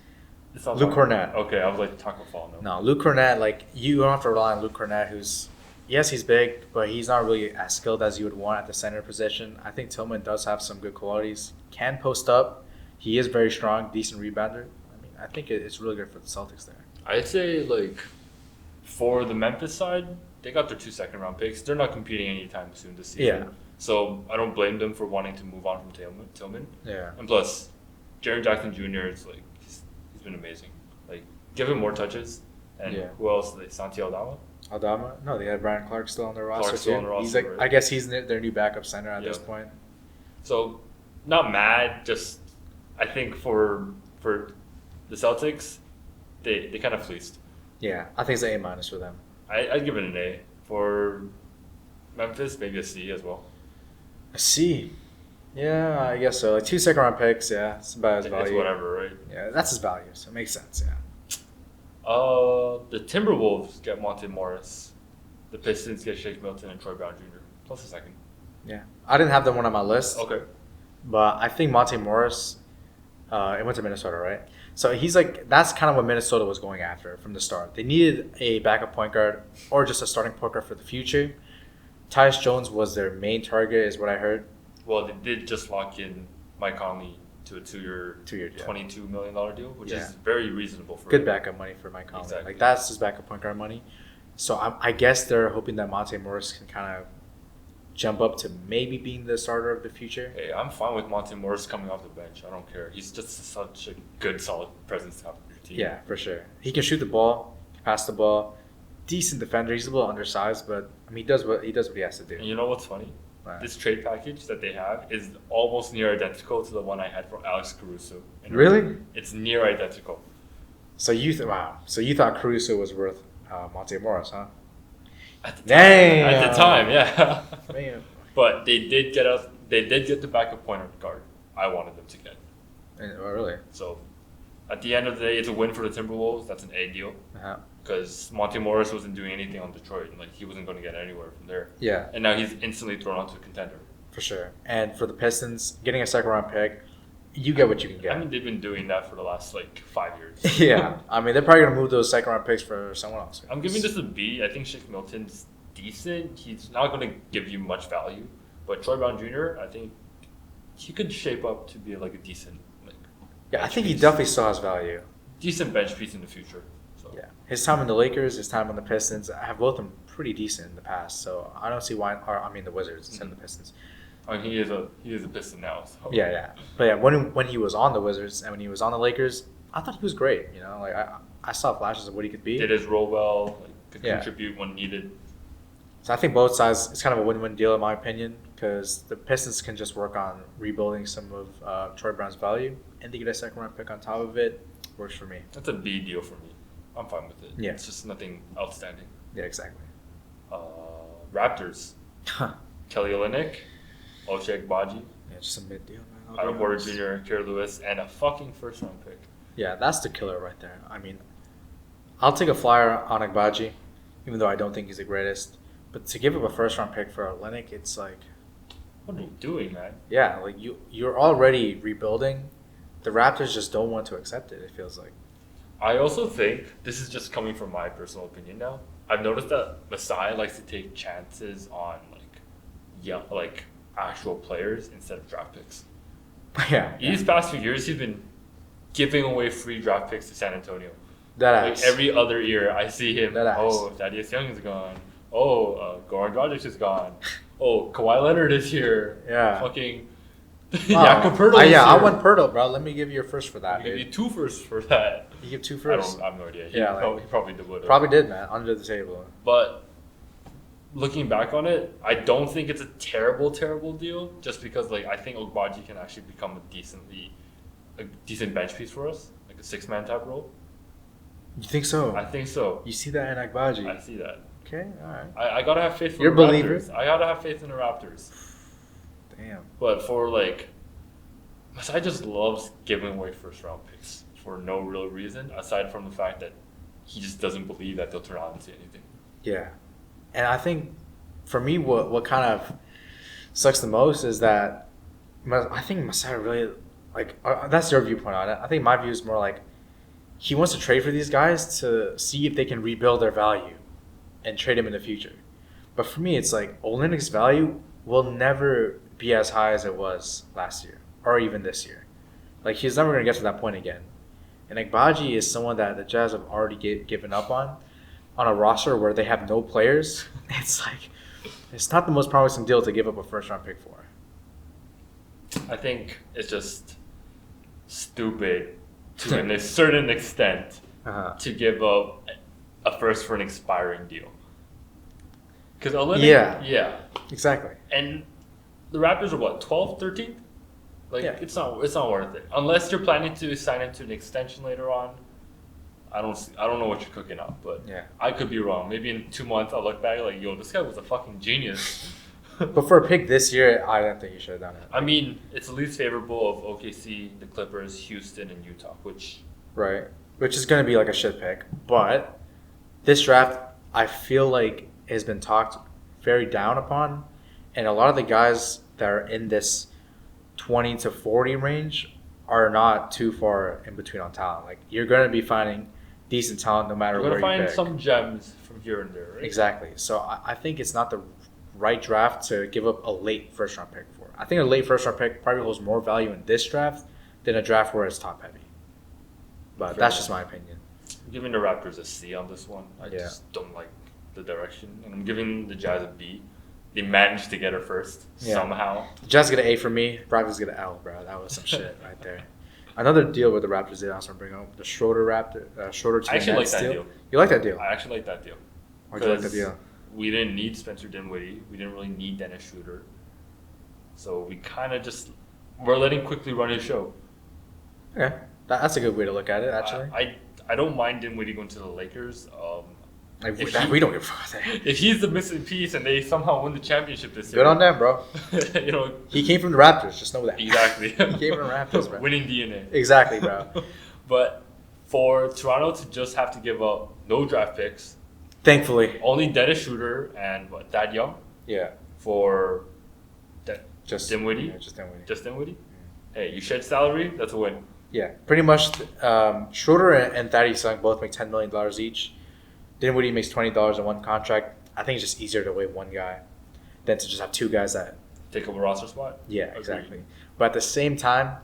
Luke Cornett. Okay, I was like Taco Fall. No, Luke Cornett. Like you don't have to rely on Luke Cornett, who's he's big, but he's not really as skilled as you would want at the center position. I think Tillman does have some good qualities. Can post up. He is very strong, decent rebounder. I mean, I think it's really good for the Celtics there. I'd say like for the Memphis side, they got their 2 second round picks. They're not competing anytime soon this season. Yeah. So I don't blame them for wanting to move on from Tillman. Yeah. And plus, Jaren Jackson Jr. is like he's been amazing. Like give him more touches. And who else? Santi Aldama. Aldama? No, they had Brian Clark still on their roster Clark's still too. on the roster, He's like, right? I guess he's their new backup center at this Yeah. point. So, not mad. Just I think for the Celtics, they kind of fleeced. Yeah, I think it's an A- for them. I'd give it an A. For Memphis, maybe a C as well. A C. Yeah, I guess so. Like 2 second-round picks. Yeah, it's about his value. It's whatever, right? Yeah, that's his value, so it makes sense. Yeah. The Timberwolves get Monte Morris. The Pistons get Shake Milton and Troy Brown Jr. Plus a second. Yeah, I didn't have them one on my list. Okay. But I think Monte Morris, it went to Minnesota, right? So he's like, that's kind of what Minnesota was going after from the start. They needed a backup point guard or just a starting point guard for the future. Tyus Jones was their main target, is what I heard. Well, they did just lock in Mike Conley to a 2-year, 2 year deal. $22 million deal, which Yeah. is very reasonable for Good backup money for Mike Conley. Exactly. Like, that's his backup point guard money. So I guess they're hoping that Monte Morris can kind of jump up to maybe being the starter of the future. Hey, I'm fine with Monte Morris coming off the bench. I don't care. He's just such a good, solid presence to have on your team. Yeah, for sure. He can shoot the ball, pass the ball. Decent defender. He's a little undersized, but I mean, he does what he has to do. And you know what's funny? Right. This trade package that they have is almost near identical to the one I had for Alex Caruso. Really? It's near identical. So wow. So you thought Caruso was worth Monte Morris, huh? At the time, Damn. At the time, yeah. Man. But they did get the backup point guard I wanted them to get. Oh, really? So at the end of the day, it's a win for the Timberwolves. That's an A deal. Uh-huh. Because Monte Morris wasn't doing anything on Detroit. Like, he wasn't going to get anywhere from there. Yeah, And now he's instantly thrown onto a contender. for sure. And for the Pistons, getting a second round pick, you get what you can get. I mean, they've been doing that for the last, 5 years. Yeah, I mean, they're probably going to move those second round picks for someone else. I'm giving this a B. I think Shake Milton's decent. He's not going to give you much value. But Troy Brown Jr., I think he could shape up to be, a decent, Yeah, I bench think he piece. definitely still has value. Decent bench piece in the future. So. Yeah, his time in the Lakers, his time on the Pistons, have both been pretty decent in the past. So I don't see why. Or, I mean, the Wizards instead of the Pistons. I mean, he is a Piston now. So. Yeah. But yeah, when he was on the Wizards and when he was on the Lakers, I thought he was great. You know, like I saw flashes of what he could be. Did his role well, could Yeah. contribute when needed. So I think both sides, it's kind of a win-win deal in my opinion, because the Pistons can just work on rebuilding some of Troy Brown's value, and they get a second-round pick on top of it. Works for me. That's a B deal for me. I'm fine with it. Yeah. It's just nothing outstanding. Yeah, exactly. Raptors. Kelly Olynyk, Ochai Agbaji, Yeah, just a mid deal, man. Otto Porter Jr., Kerr Lewis, and a fucking first-round pick. Yeah, that's the killer right there. I mean, I'll take a flyer on Agbaji, even though I don't think he's the greatest. But to give up a first-round pick for Olynyk, it's like, What are you doing, man? yeah, like you're already rebuilding. The Raptors just don't want to accept it. It feels like. I also think, this is just coming from my personal opinion now, I've noticed that Masai likes to take chances on, actual players instead of draft picks. Yeah. These past few years, he's been giving away free draft picks to San Antonio. That Like ass. every other year, I see him. That ass. Oh, Thaddeus Young is gone. Oh, Goran Dragic is gone. Oh, Kawhi Leonard is here. Yeah. Fucking Wow. Jakob Poeltl is Yeah, I here. want Pirtle, bro. Let me give you a first for that, I'll give you dude. 2 firsts for that. You give 2 I firsts. have no idea. He, Yeah, he probably would. Probably did, man. Under the table. But looking back on it, I don't think it's a terrible deal. Just because I think Ogbaji can actually become a decent bench piece for us, like a 6-man type role. You think so? I think so. You see that in Agbaji? I see that. Okay, all right. I gotta have faith in You're the a believer? Raptors. I gotta have faith in the Raptors. Damn. But for Masai just loves giving away first round picks for no real reason, aside from the fact that he just doesn't believe that they'll turn out into anything. Yeah, and I think for me, what kind of sucks the most is that I think Masai really that's your viewpoint on it. I think my view is more like he wants to trade for these guys to see if they can rebuild their value and trade him in the future. But for me, it's like Olynyk's value will never be as high as it was last year or even this year. Like, he's never going to get to that point again. And Agbaji is someone that the Jazz have already given up on a roster where they have no players. It's not the most promising deal to give up a first-round pick for. I think it's just stupid to a certain extent Uh-huh. to give up a first for an expiring deal. Because Olynyk, yeah. Exactly. And the Raptors are what, 12th, 13th? Like, Yeah. it's not worth it. Unless you're planning to sign him to an extension later on. I don't know what you're cooking up, but Yeah. I could be wrong. Maybe in 2 months I'll look back like, yo, this guy was a fucking genius. But for a pick this year, I don't think you should have done it. I mean, it's the least favorable of OKC, the Clippers, Houston, and Utah, which... Right. Which is going to be like a shit pick. But this draft, I feel like has been talked very down upon. And a lot of the guys that are in this 20 to 40 range are not too far in between on talent. Like, you're going to be finding decent talent no matter You're where going to you find pick. some gems from here and there, right? Exactly. So I think it's not the right draft to give up a late first-round pick for. I think a late first-round pick probably holds more value in this draft than a draft where it's top-heavy. But that's just my opinion. I'm giving the Raptors a C on this one. I Yeah. just don't like the direction. And I'm giving the Jazz a B. They managed to get her first somehow. Jazz get an A for me. Raptors get an L, bro. That was some shit right there. Another deal with the Raptors did I also bring up the Schroeder to I actually the like Nets that deal. deal. You like that deal? I actually like that deal. Why do you like that deal? We didn't need Spencer Dinwiddie. We didn't really need Dennis Schroeder. So we kind of just... We're letting quickly run his show. Okay. That's a good way to look at it, actually. I don't mind Dinwiddie going to the Lakers. We don't give a fuck. If he's the missing piece and they somehow win the championship this year... Good on them, bro. You know... He came from the Raptors. Just know that. Exactly. He came from the Raptors, bro. Winning DNA. Exactly, bro. But for Toronto to just have to give up no draft picks, Thankfully. only Dennis Schroeder and Thad Young Yeah. for Just Dinwiddie? Yeah, just Dinwiddie. Just Dinwiddie? Hey, you shed salary, that's a win. Yeah, pretty much. Schroeder and Thaddeus Young both make $10 million each. Dinwiddie makes $20 in one contract. I think it's just easier to waive one guy than to just have two guys that. Take up a roster spot? Yeah, Agreed. exactly. But at the same time,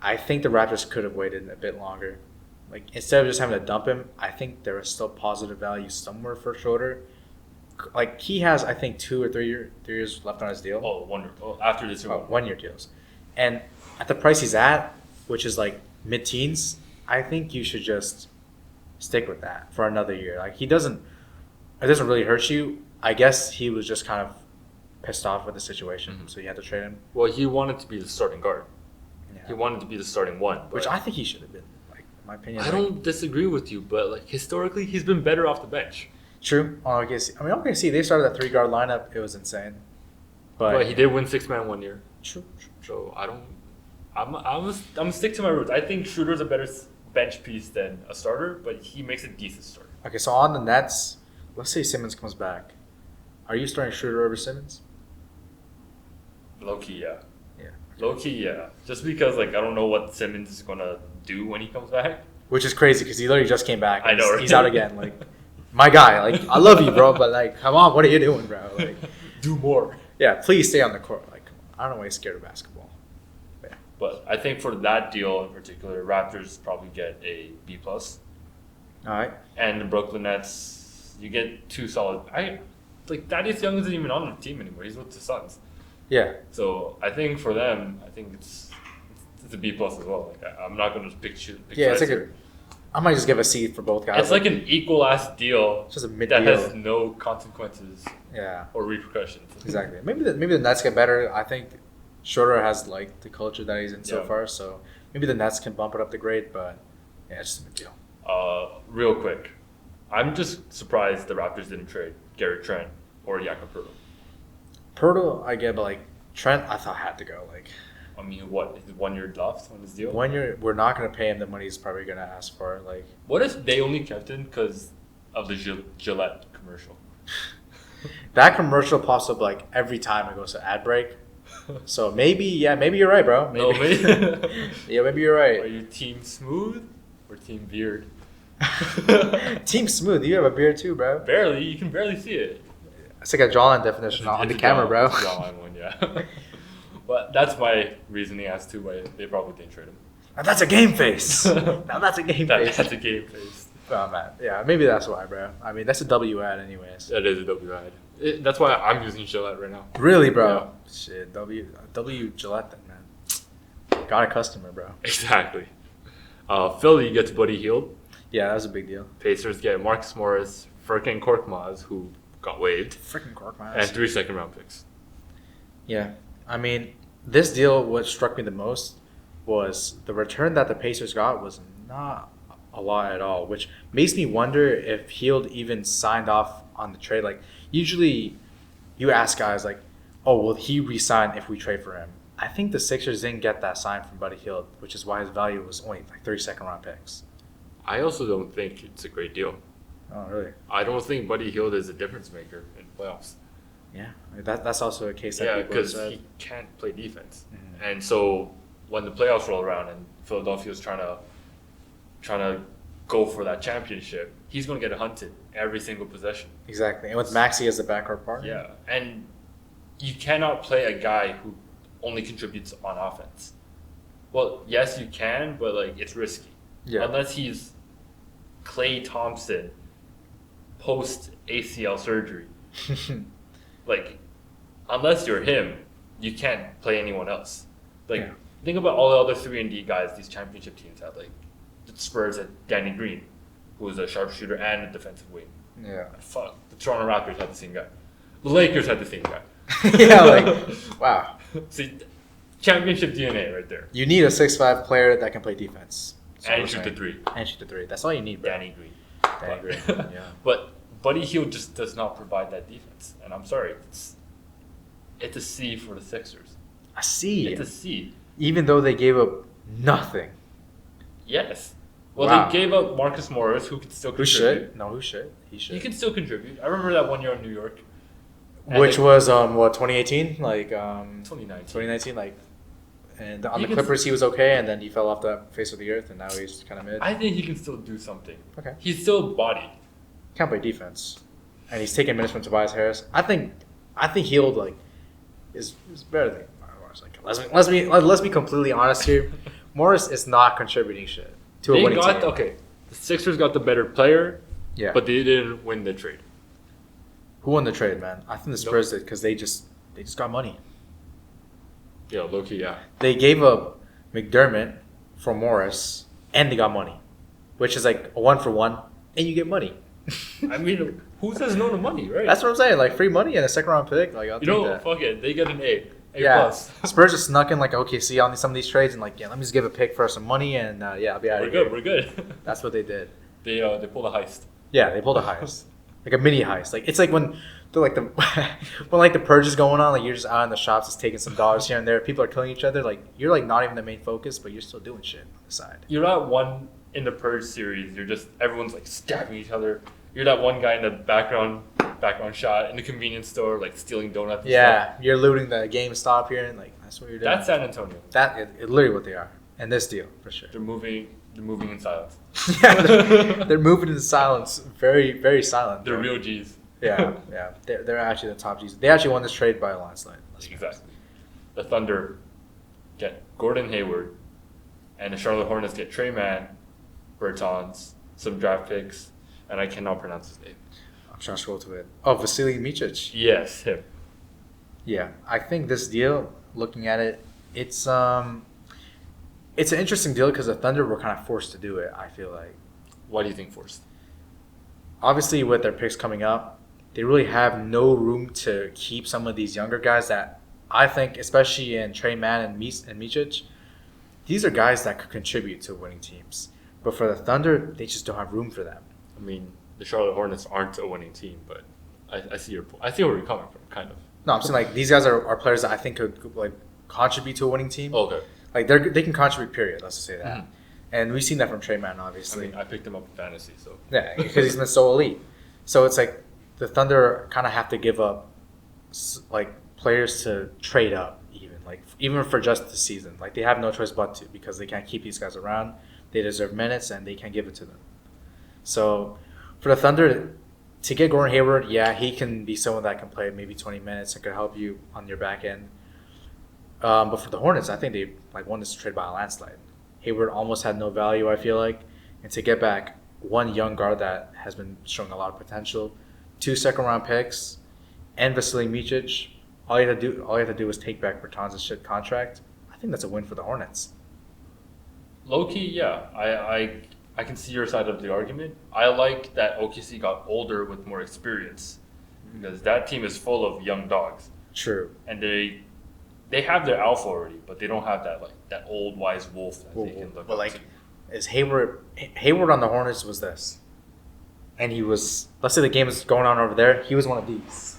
I think the Raptors could have waited a bit longer. Like, instead of just having to dump him, I think there is still positive value somewhere for Schroeder. Like, he has, I think, 2 or 3 years left on his deal. Oh, wonderful. After this, 1-year deals. And at the price he's at, which is like mid-teens, I think you should just stick with that for another year. Like, it doesn't really hurt you. I guess he was just kind of pissed off with the situation, so you had to trade him. Well, he wanted to be the starting guard. Yeah. He wanted to be the starting one. Which I think he should have been, like, in my opinion. I don't disagree with you, but like historically, he's been better off the bench. True. On OKC. I mean, OKC, they started that 3-guard lineup. It was insane. But he did win 6-man 1 year. True. So I'm gonna stick to my roots. I think Schroeder's a better bench piece than a starter, but he makes a decent start. Okay, so on the Nets, let's say Simmons comes back. Are you starting Schroeder over Simmons? Low key, yeah. Yeah. Low key, yeah. Just because like I don't know what Simmons is gonna do when he comes back. Which is crazy because he literally just came back. I know, right? He's out again. Like, my guy. Like, I love you, bro, but like, come on, what are you doing, bro? Like, Do more. yeah, please stay on the court. Like, come on. I don't know why he's scared of basketball. But yeah. But I think for that deal in particular, Raptors probably get a B+. All right. And the Brooklyn Nets, you get 2 solid. Thaddeus Young isn't even on the team anymore. He's with the Suns. Yeah. So I think for them, I think it's a B+ as well. Like I'm not going to pick Yeah, it's sides like here. I might just give a C for both guys. It's like an equal ass deal It's just a mid that deal. has no consequences Yeah. or repercussions. Exactly. Maybe the Nets get better. I think Schroeder has like the culture that he's in so Yeah. far, so maybe the Nets can bump it up the grade, but yeah, it's just a mid deal. Real quick, I'm just surprised the Raptors didn't trade Gary Trent or Jakob Poeltl. Poeltl, I get, but like Trent, I thought had to go. Like, I mean, what is it 1 year left on his deal? 1 year, we're not going to pay him the money he's probably going to ask for. Like, What if they only kept him because of the Gillette commercial? that commercial pops up like every time it goes to ad break. So maybe you're right, bro. Maybe. No, maybe. Yeah, maybe you're Are right. you team smooth or team beard? Team Smooth, you have a beard too, bro. Barely, you can barely see it. It's like a jawline definition on the camera, bro. It's a jawline one, yeah. But that's my reasoning as to why they probably didn't trade him. Now that's a game face. Now that's a game face. That's a game face. Oh man, yeah, maybe that's why, bro. I mean, that's a W ad, anyways. That is a W ad. That's why I'm using Gillette right now. Really, bro? Yeah. Shit, W Gillette, then, man. Got a customer, bro. Exactly. Philly gets Buddy Hield. Yeah, that was a big deal. Pacers get Marcus Morris, Furkan Korkmaz, who got waived, Freaking cork my and ass. 3 second-round picks. Yeah, I mean, this deal, what struck me the most was the return that the Pacers got was not a lot at all, which makes me wonder if Hield even signed off on the trade. Like, usually you ask guys, like, oh, will he resign if we trade for him? I think the Sixers didn't get that sign from Buddy Hield, which is why his value was only like 30 second round picks. I also don't think it's a great deal. Oh, really? I don't think Buddy Hield is a difference maker in playoffs. Yeah, that's also a case that Yeah, people have because said. he can't play defense. Mhm. And so when the playoffs roll around and Philadelphia's trying to go for that championship, he's going to get hunted every single possession. Exactly. And with Maxey as the backcourt partner. Yeah, and you cannot play a guy who only contributes on offense. Well, yes, you can, but like it's risky. Yeah. Unless he's Klay Thompson post ACL surgery. Like, unless you're him, you can't play anyone else. Like, Yeah. think about all the other 3-and-D guys these championship teams had. Like, the Spurs had Danny Green, who was a sharpshooter and a defensive wing. Yeah. Fuck, the Toronto Raptors had the same guy. The Lakers had the same guy. Yeah, like, wow. See, championship DNA right there. You need a 6'5" player that can play defense. That's what And we're shoot the saying. three. And shoot the three. That's all you need, bro. Danny Green. Danny Green, yeah. But Buddy Hield just does not provide that defense. And I'm sorry, it's a C for the Sixers. I see. It's a C. Even though they gave up nothing. Yes. Well, Wow. they gave up Marcus Morris, who could still Who contribute. should? No, who should? He should. He can still contribute. I remember that 1 year in New York. And Which they- was, 2018? Like, 2019. 2019, like, and on He the can Clippers he was okay, and then he fell off the face of the earth, and now he's kind of mid. I think he can still do something. Okay. He's still a body. Can't play defense, and he's taking minutes from Tobias Harris. I think Hield like is better than Morris. Like, let's be completely honest here. Morris is not contributing shit to a They winning got team. okay. The Sixers got the better player, Yeah. but they didn't win the trade. Who won the trade, man? I think the Spurs did because they just got money. Yeah, low-key, yeah. They gave up McDermott for Morris, and they got money, which is like a 1-for-1, and you get money. I mean, who says no to money, right? That's what I'm saying. Like free money and a second round pick. Like I'll you take know, that. fuck it. They get an A. A Yeah, plus. Spurs just snuck in like OKC on some of these trades and like, yeah, let me just give a pick for some money and yeah, I'll be out We're of good. here. We're good. That's what they did. They pulled a heist. Yeah, they pulled a heist, like a mini heist. Like it's like when they're like the when like the purge is going on, like you're just out in the shops, just taking some dollars here and there. People are killing each other. Like you're like not even the main focus, but you're still doing shit on the side. You're not one in the Purge series. You're just everyone's like stabbing each other. You're that one guy in the background shot in the convenience store, like stealing donuts. And Yeah, you're looting the GameStop here, and like that's what you're doing. stuff. That's San Antonio. That it literally what they are, and this deal for sure. They're moving in silence. Yeah, they're moving in silence, very very silent. They're bro. real G's. Yeah, yeah. They're actually the top G's. They actually won this trade by a landslide. Let's be honest. Exactly. The Thunder get Gordon Hayward, and the Charlotte Hornets get Trey Mann, Bertans, some draft picks, and I cannot pronounce his name. I'm trying to scroll to it. Oh, Vasily Micic. Yes, him. Yeah, I think this deal, looking at it, it's an interesting deal because the Thunder were kind of forced to do it. I feel like, Why do you think forced? obviously, with their picks coming up, they really have no room to keep some of these younger guys that I think, especially in Trey Mann and Micic, these are guys that could contribute to winning teams. But for the Thunder, they just don't have room for them. I mean, the Charlotte Hornets aren't a winning team, but I see your point. I see where you're coming from, kind of. No, I'm saying like these guys are players that I think could like contribute to a winning team. Okay. Like they can contribute. Period. Let's just say that. Mhm. And we've seen that from Trey Mann, I obviously. mean, I picked him up in fantasy, so. Yeah, because he's been so elite. So it's like the Thunder kind of have to give up like players to trade up, even for just the season. Like they have no choice but to because they can't keep these guys around. They deserve minutes and they can't give it to them. So for the Thunder to get Gordon Hayward, yeah, he can be someone that can play maybe 20 minutes and could help you on your back end. But for the Hornets, I think they like won this trade by a landslide. Hayward almost had no value, I feel like, and to get back one young guard that has been showing a lot of potential, 2 second-round picks, and Vasily Micic, all you have to do is take back Bertans' shit contract. I think that's a win for the Hornets. Low key, yeah. I can see your side of the argument. I like that OKC got older with more experience. because that team is full of young dogs, True. and they have their alpha already, but they don't have that old wise wolf that they can look But up like, to. is Hayward on the Hornets was this, and he was. Let's say the game is going on over there. He was one of these.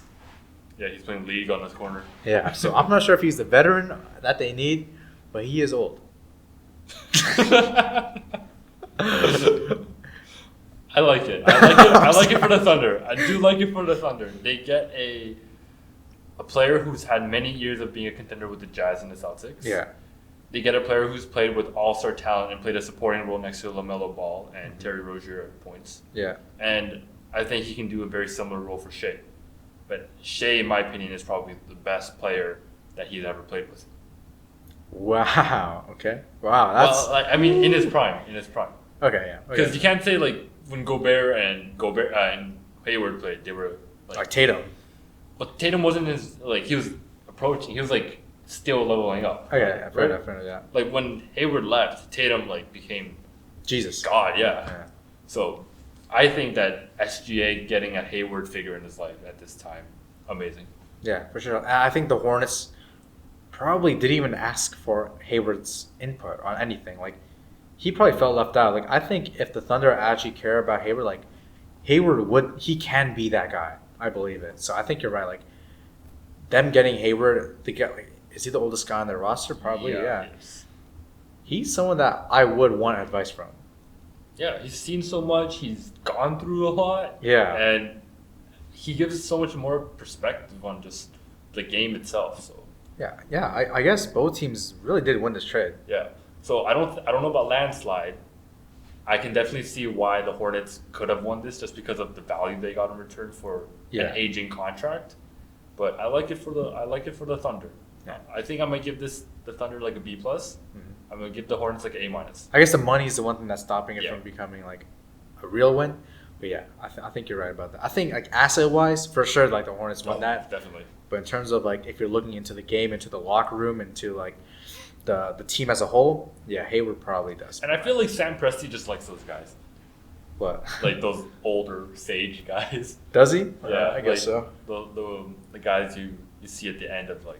Yeah, he's playing league on this corner. Yeah. So I'm not sure if he's the veteran that they need, but he is old. I like it. I like it for the Thunder. I do like it for the Thunder. They get a player who's had many years of being a contender with the Jazz and the Celtics. Yeah. They get a player who's played with all-star talent and played a supporting role next to LaMelo Ball and Terry Rozier at points. Yeah. And I think he can do a very similar role for Shea. But Shea, in my opinion, is probably the best player that he's ever played with. Wow. Okay. Wow. That's I mean, in his prime. okay. Yeah. Because Okay. you can't say like when Gobert and Hayward played, they were Like Tatum. But Tatum wasn't he was approaching. He was like still leveling up. Okay. Yeah, fair right? enough. Fair enough. Yeah. Like when Hayward left, Tatum became Jesus. God. Yeah. Yeah. So I think that SGA getting a Hayward figure in his life at this time, amazing. Yeah, for sure. And I think the Hornets probably didn't even ask for Hayward's input on anything. Like, he probably felt left out. Like, I think if the Thunder actually care about Hayward, like, he can be that guy. I believe it. So I think you're right. Like, them getting Hayward, is he the oldest guy on their roster? Probably, yeah. Yes. He's someone that I would want advice from. Yeah, he's seen so much. He's gone through a lot. Yeah. And he gives so much more perspective on just the game itself. So Yeah. I guess both teams really did win this trade. yeah. So I don't know about landslide. I can definitely see why the Hornets could have won this just because of the value they got in return for Yeah. an aging contract. But I like it for the Thunder. Yeah. I think I might give the Thunder like a B plus. Mhm. I'm gonna give the Hornets like an A minus. I guess the money is the one thing that's stopping it Yeah. from becoming like a real win. But yeah, I think you're right about that. I think like asset wise, for sure, like the Hornets won that. Definitely. But in terms of like if you're looking into the game, into the locker room, into like the team as a whole, yeah, Hayward probably does. And I feel like Sam Presti just likes those guys, What? like those older sage guys. Does he? Yeah, I guess so. The guys you see at the end of like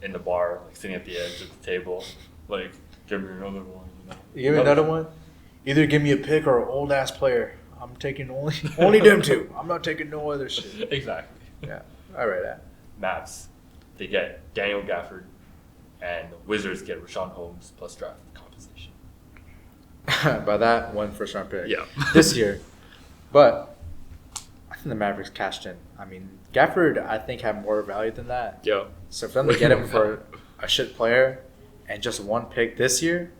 in the bar, like sitting at the edge of the table, like give me another one. You know? You give me another one. Either give me a pick or an old ass player. I'm taking only them two. I'm not taking no other shit. Exactly. Yeah. All right. Mavs, they get Daniel Gafford, and the Wizards get Rashawn Holmes plus draft compensation. By that, one first round pick. Yeah. This year. But I think the Mavericks cashed in. I mean, Gafford, I think, had more value than that. Yeah. So for them to get him for a shit player and just one pick this year,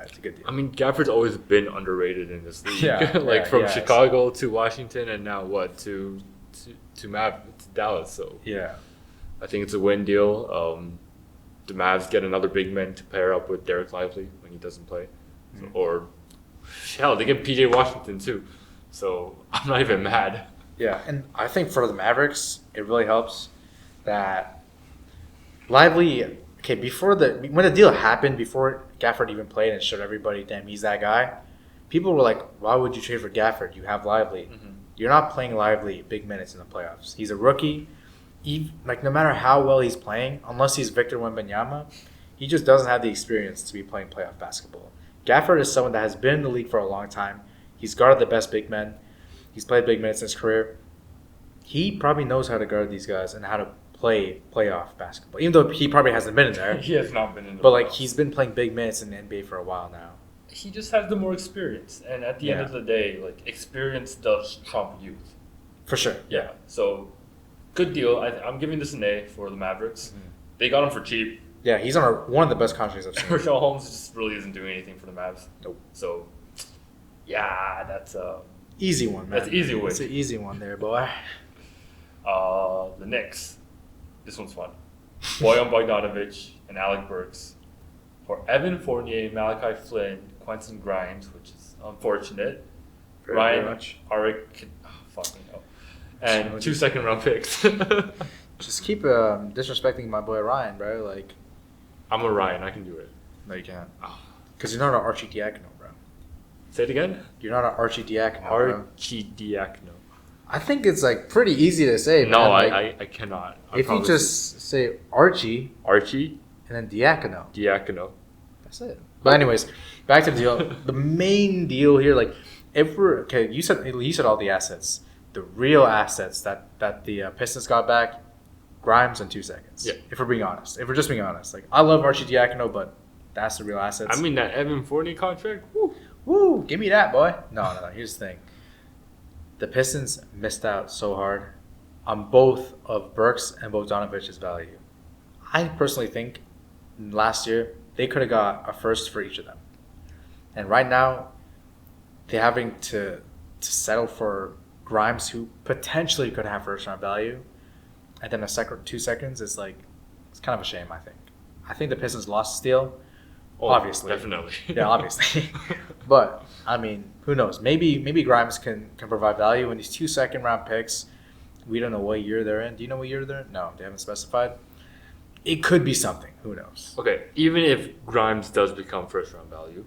it's a good deal. I mean, Gafford's always been underrated in this league. Yeah, like yeah, from yeah. Chicago to Washington, and now what to Dallas. So Yeah. I think it's a win deal. The Mavs get another big man to pair up with Derek Lively when he doesn't play, or hell, they get PJ Washington too. So I'm not even mad. Yeah, and I think for the Mavericks, it really helps that Lively. Okay, when the deal happened, before Gafford even played and showed everybody, damn, he's that guy. People were like, "Why would you trade for Gafford? You have Lively. You're not playing Lively big minutes in the playoffs. He's a rookie. No matter how well he's playing, unless he's Victor Wembanyama, he just doesn't have the experience to be playing playoff basketball. Gafford is someone that has been in the league for a long time. He's guarded the best big men. He's played big minutes in his career. He probably knows how to guard these guys and how to play playoff basketball, even though he probably hasn't been in there. He has not been in. But he's been playing big minutes in the NBA for a while now. He just has the more experience, and at the end of the day, experience does trump youth. For sure. Yeah. So, good deal. I'm giving this an A for the Mavericks. They got him for cheap. Yeah, he's on one of the best contracts I've seen. Rashawn Holmes just really isn't doing anything for the Mavs. Nope. So, yeah, that's Easy one, man. That's an easy win. It's an easy one there, boy. The Knicks. This one's fun. Bojan Bogdanovic and Alec Burks for Evan Fournier, Malachi Flynn, Quentin Grimes, which is unfortunate. Very much. Arik, fucking hell. And 2 second round picks. Just keep disrespecting my boy Ryan, bro. I'm a Ryan. I can do it. No, you can't. Because you're not an Archidiakono, bro. Say it again. You're not an Archidiakono, bro. Archidiakono. I think it's like pretty easy to say. No, man. Like, I cannot. if you just say Archie Archie, and then Diacono, that's it. But anyways, back to the deal. The main deal here, like, if we're okay, you said all the assets, the real assets that the Pistons got back, Grimes in 2 seconds. Yeah. If we're being honest, if we're just being honest, like I love Archie Diacono, but that's the real assets. I mean that Evan Fournier contract. Woo, give me that, boy. No. Here's the thing. The Pistons missed out so hard on both of Burks and Bogdanovich's value. I personally think last year they could have got a first for each of them. And right now, they're having to settle for Grimes, who potentially could have first round value. And then 2 seconds is like, it's kind of a shame, I think. I think the Pistons lost the deal. Oh, obviously. Definitely. Yeah, obviously. But, I mean, who knows? Maybe Grimes can provide value in these 2 second round picks. We don't know what year they're in. Do you know what year they're in? No, they haven't specified. It could be something. Who knows? Okay, even if Grimes does become first round value,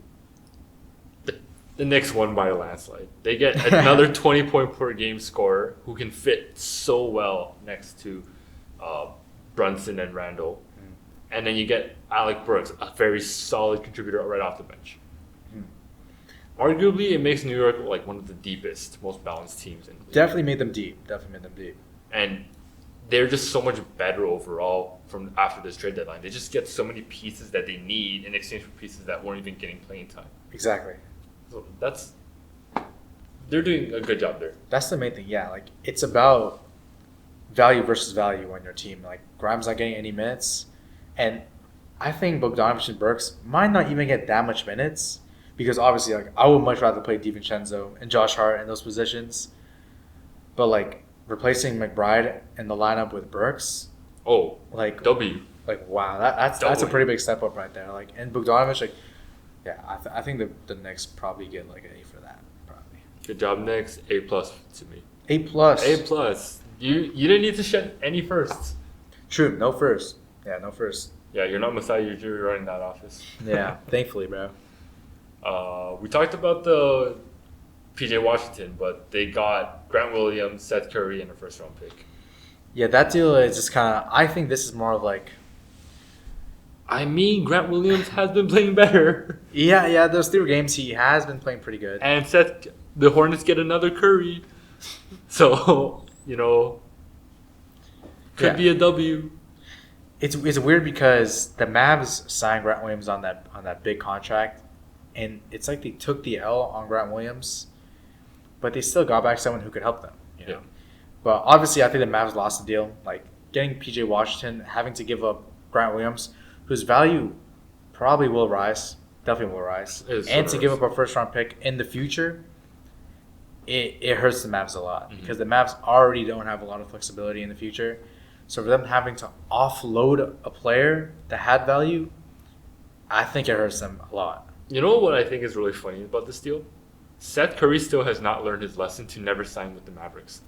the Knicks won by a landslide. They get another 20-point per game scorer who can fit so well next to Brunson and Randall. And then you get Alec Burks, a very solid contributor right off the bench. Arguably, it makes New York like one of the deepest, most balanced teams in the league. Definitely made them deep. And they're just so much better overall from after this trade deadline. They just get so many pieces that they need in exchange for pieces that weren't even getting playing time. Exactly. So they're doing a good job there. That's the main thing. Yeah, like it's about value versus value on your team. Like Grimes not getting any minutes, and I think Bogdanovich and Burks might not even get that much minutes because obviously, like I would much rather play DiVincenzo and Josh Hart in those positions, but like replacing McBride in the lineup with Burks, like wow, that's a pretty big step up right there. Like and Bogdanovich, like yeah, I think the Knicks probably get like an A for that. Probably. Good job, Knicks. A+ to me. A+. A+. You didn't need to shed any firsts. True, no first. Yeah, no first. Yeah, you're not Masai Ujiri running that office. Yeah, thankfully, bro. We talked about the PJ Washington, but they got Grant Williams, Seth Curry, and a first-round pick. Yeah, that deal is just kind of... I think this is more of like... I mean, Grant Williams has been playing better. Yeah, those 3 games he has been playing pretty good. And the Hornets get another Curry. So, could be a W. It's weird because the Mavs signed Grant Williams on that big contract, and it's like they took the L on Grant Williams, but they still got back someone who could help them. You know? But obviously, I think the Mavs lost the deal. Like getting PJ Washington, having to give up Grant Williams, whose value probably will rise, definitely will rise, and to give up a first-round pick in the future, it hurts the Mavs a lot because the Mavs already don't have a lot of flexibility in the future. So for them having to offload a player that had value, I think it hurts them a lot. You know what I think is really funny about this deal? Seth Curry still has not learned his lesson to never sign with the Mavericks.